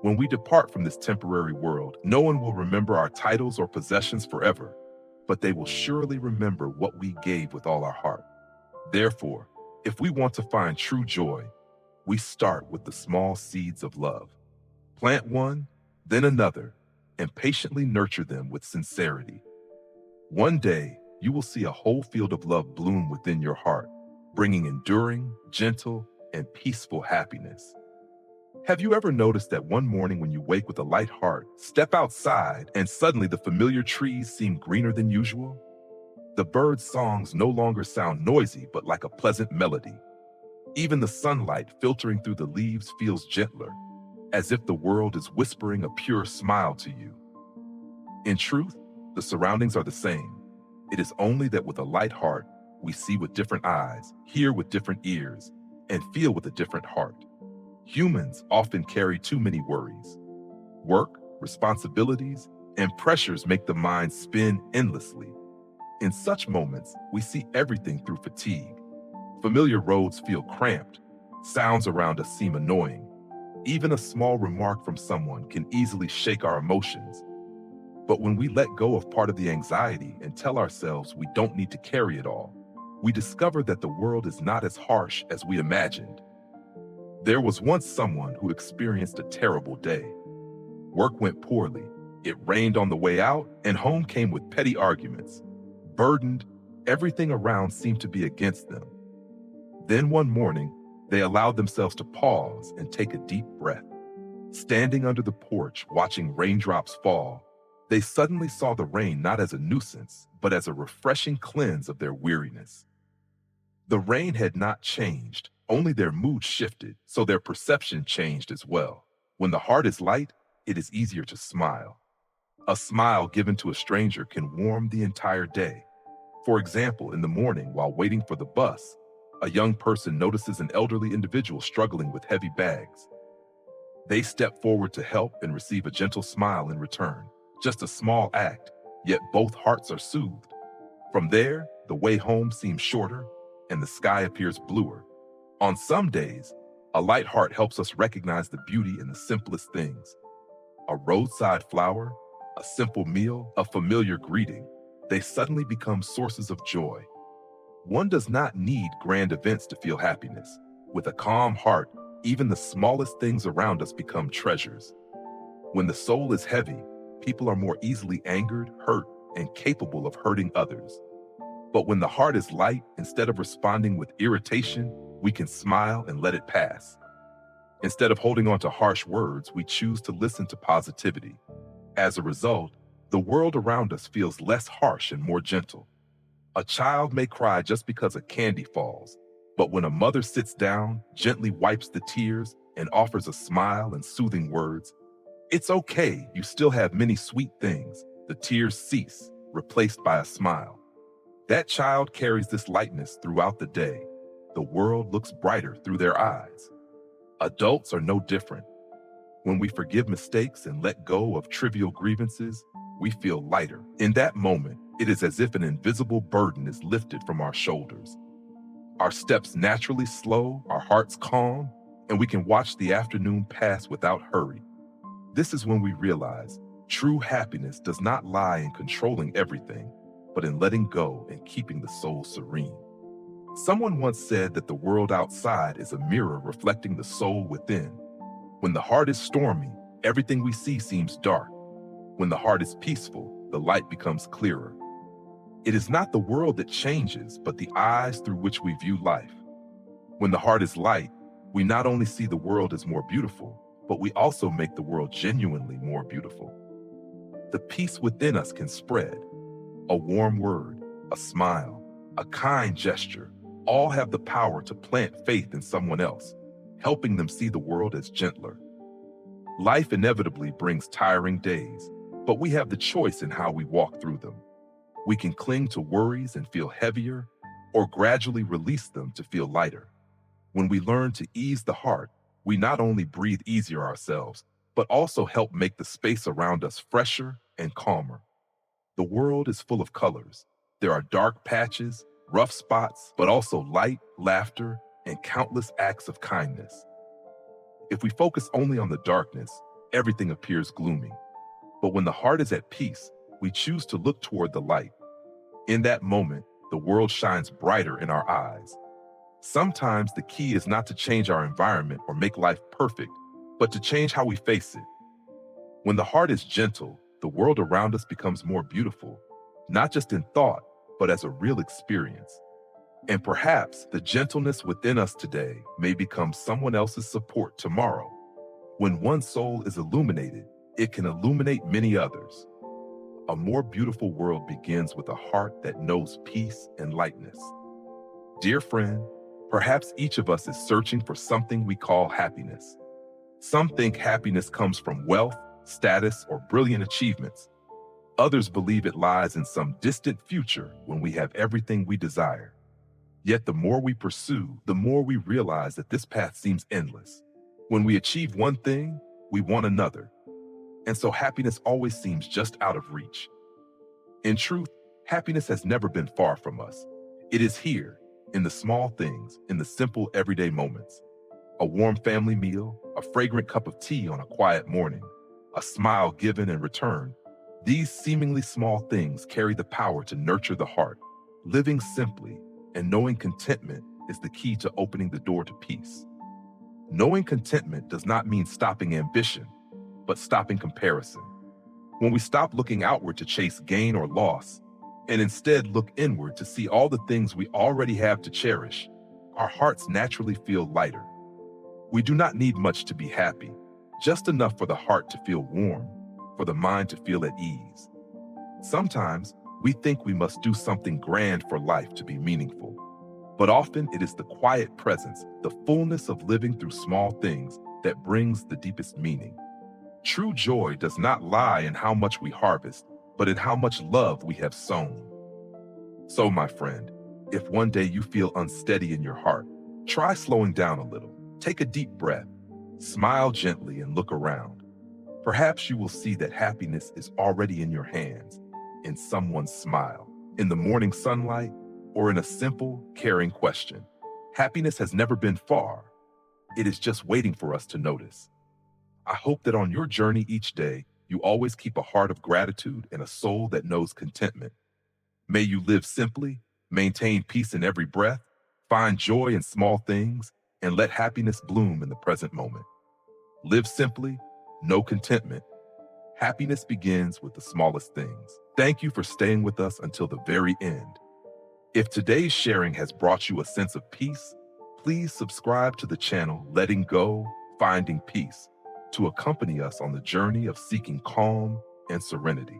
When we depart from this temporary world, no one will remember our titles or possessions forever, but they will surely remember what we gave with all our heart. Therefore, if we want to find true joy, we start with the small seeds of love. Plant one, then another, and patiently nurture them with sincerity. One day, you will see a whole field of love bloom within your heart, bringing enduring, gentle, and peaceful happiness. Have you ever noticed that one morning when you wake with a light heart, step outside, and suddenly the familiar trees seem greener than usual? The birds' songs no longer sound noisy, but like a pleasant melody. Even the sunlight filtering through the leaves feels gentler, as if the world is whispering a pure smile to you. In truth, the surroundings are the same. It is only that with a light heart, we see with different eyes, hear with different ears, and feel with a different heart. Humans often carry too many worries. Work, responsibilities, and pressures make the mind spin endlessly. In such moments, we see everything through fatigue. Familiar roads feel cramped. Sounds around us seem annoying. Even a small remark from someone can easily shake our emotions. But when we let go of part of the anxiety and tell ourselves we don't need to carry it all, we discover that the world is not as harsh as we imagined. There was once someone who experienced a terrible day. Work went poorly, it rained on the way out, and home came with petty arguments. Burdened, everything around seemed to be against them. Then one morning, they allowed themselves to pause and take a deep breath. Standing under the porch, watching raindrops fall, they suddenly saw the rain not as a nuisance, but as a refreshing cleanse of their weariness. The rain had not changed, only their mood shifted, so their perception changed as well. When the heart is light, it is easier to smile. A smile given to a stranger can warm the entire day. For example, in the morning while waiting for the bus, a young person notices an elderly individual struggling with heavy bags. They step forward to help and receive a gentle smile in return. Just a small act, yet both hearts are soothed. From there, the way home seems shorter and the sky appears bluer. On some days, a light heart helps us recognize the beauty in the simplest things. A roadside flower, a simple meal, a familiar greeting. They suddenly become sources of joy. One does not need grand events to feel happiness. With a calm heart, even the smallest things around us become treasures. When the soul is heavy, people are more easily angered, hurt, and capable of hurting others. But when the heart is light, instead of responding with irritation, we can smile and let it pass. Instead of holding on to harsh words, we choose to listen to positivity. As a result, The world around us feels less harsh and more gentle. A child may cry just because a candy falls, but when a mother sits down, gently wipes the tears, and offers a smile and soothing words, it's okay, you still have many sweet things. The tears cease, replaced by a smile. That child carries this lightness throughout the day. The world looks brighter through their eyes. Adults are no different. When we forgive mistakes and let go of trivial grievances, we feel lighter. In that moment, it is as if an invisible burden is lifted from our shoulders. Our steps naturally slow, our hearts calm, and we can watch the afternoon pass without hurry. This is when we realize true happiness does not lie in controlling everything, but in letting go and keeping the soul serene. Someone once said that the world outside is a mirror reflecting the soul within. When the heart is stormy, everything we see seems dark. When the heart is peaceful, the light becomes clearer. It is not the world that changes, but the eyes through which we view life. When the heart is light, we not only see the world as more beautiful, but we also make the world genuinely more beautiful. The peace within us can spread. A warm word, a smile, a kind gesture, all have the power to plant faith in someone else, helping them see the world as gentler. Life inevitably brings tiring days, but we have the choice in how we walk through them. We can cling to worries and feel heavier, or gradually release them to feel lighter. When we learn to ease the heart, we not only breathe easier ourselves, but also help make the space around us fresher and calmer. The world is full of colors. There are dark patches, rough spots, but also light, laughter, and countless acts of kindness. If we focus only on the darkness, everything appears gloomy. But when the heart is at peace, we choose to look toward the light. In that moment, the world shines brighter in our eyes. Sometimes the key is not to change our environment or make life perfect, but to change how we face it. When the heart is gentle, the world around us becomes more beautiful, not just in thought, but as a real experience. And perhaps the gentleness within us today may become someone else's support tomorrow. When one soul is illuminated, it can illuminate many others. A more beautiful world begins with a heart that knows peace and lightness. Dear friend, perhaps each of us is searching for something we call happiness. Some think happiness comes from wealth, status, or brilliant achievements. Others believe it lies in some distant future when we have everything we desire. Yet the more we pursue, the more we realize that this path seems endless. When we achieve one thing, we want another. And so happiness always seems just out of reach. In truth, happiness has never been far from us. It is here, in the small things, in the simple everyday moments. A warm family meal, a fragrant cup of tea on a quiet morning, a smile given and returned. These seemingly small things carry the power to nurture the heart. Living simply and knowing contentment is the key to opening the door to peace. Knowing contentment does not mean stopping ambition, but stopping comparison. When we stop looking outward to chase gain or loss, and instead look inward to see all the things we already have to cherish, our hearts naturally feel lighter. We do not need much to be happy, just enough for the heart to feel warm, for the mind to feel at ease. Sometimes we think we must do something grand for life to be meaningful, but often it is the quiet presence, the fullness of living through small things that brings the deepest meaning. True joy does not lie in how much we harvest, but in how much love we have sown. So, my friend, if one day you feel unsteady in your heart, try slowing down a little. Take a deep breath, smile gently, and look around. Perhaps you will see that happiness is already in your hands, in someone's smile, in the morning sunlight, or in a simple, caring question. Happiness has never been far. It is just waiting for us to notice. I hope that on your journey each day, you always keep a heart of gratitude and a soul that knows contentment. May you live simply, maintain peace in every breath, find joy in small things, and let happiness bloom in the present moment. Live simply, know contentment. Happiness begins with the smallest things. Thank you for staying with us until the very end. If today's sharing has brought you a sense of peace, please subscribe to the channel Letting Go, Finding Peace to accompany us on the journey of seeking calm and serenity.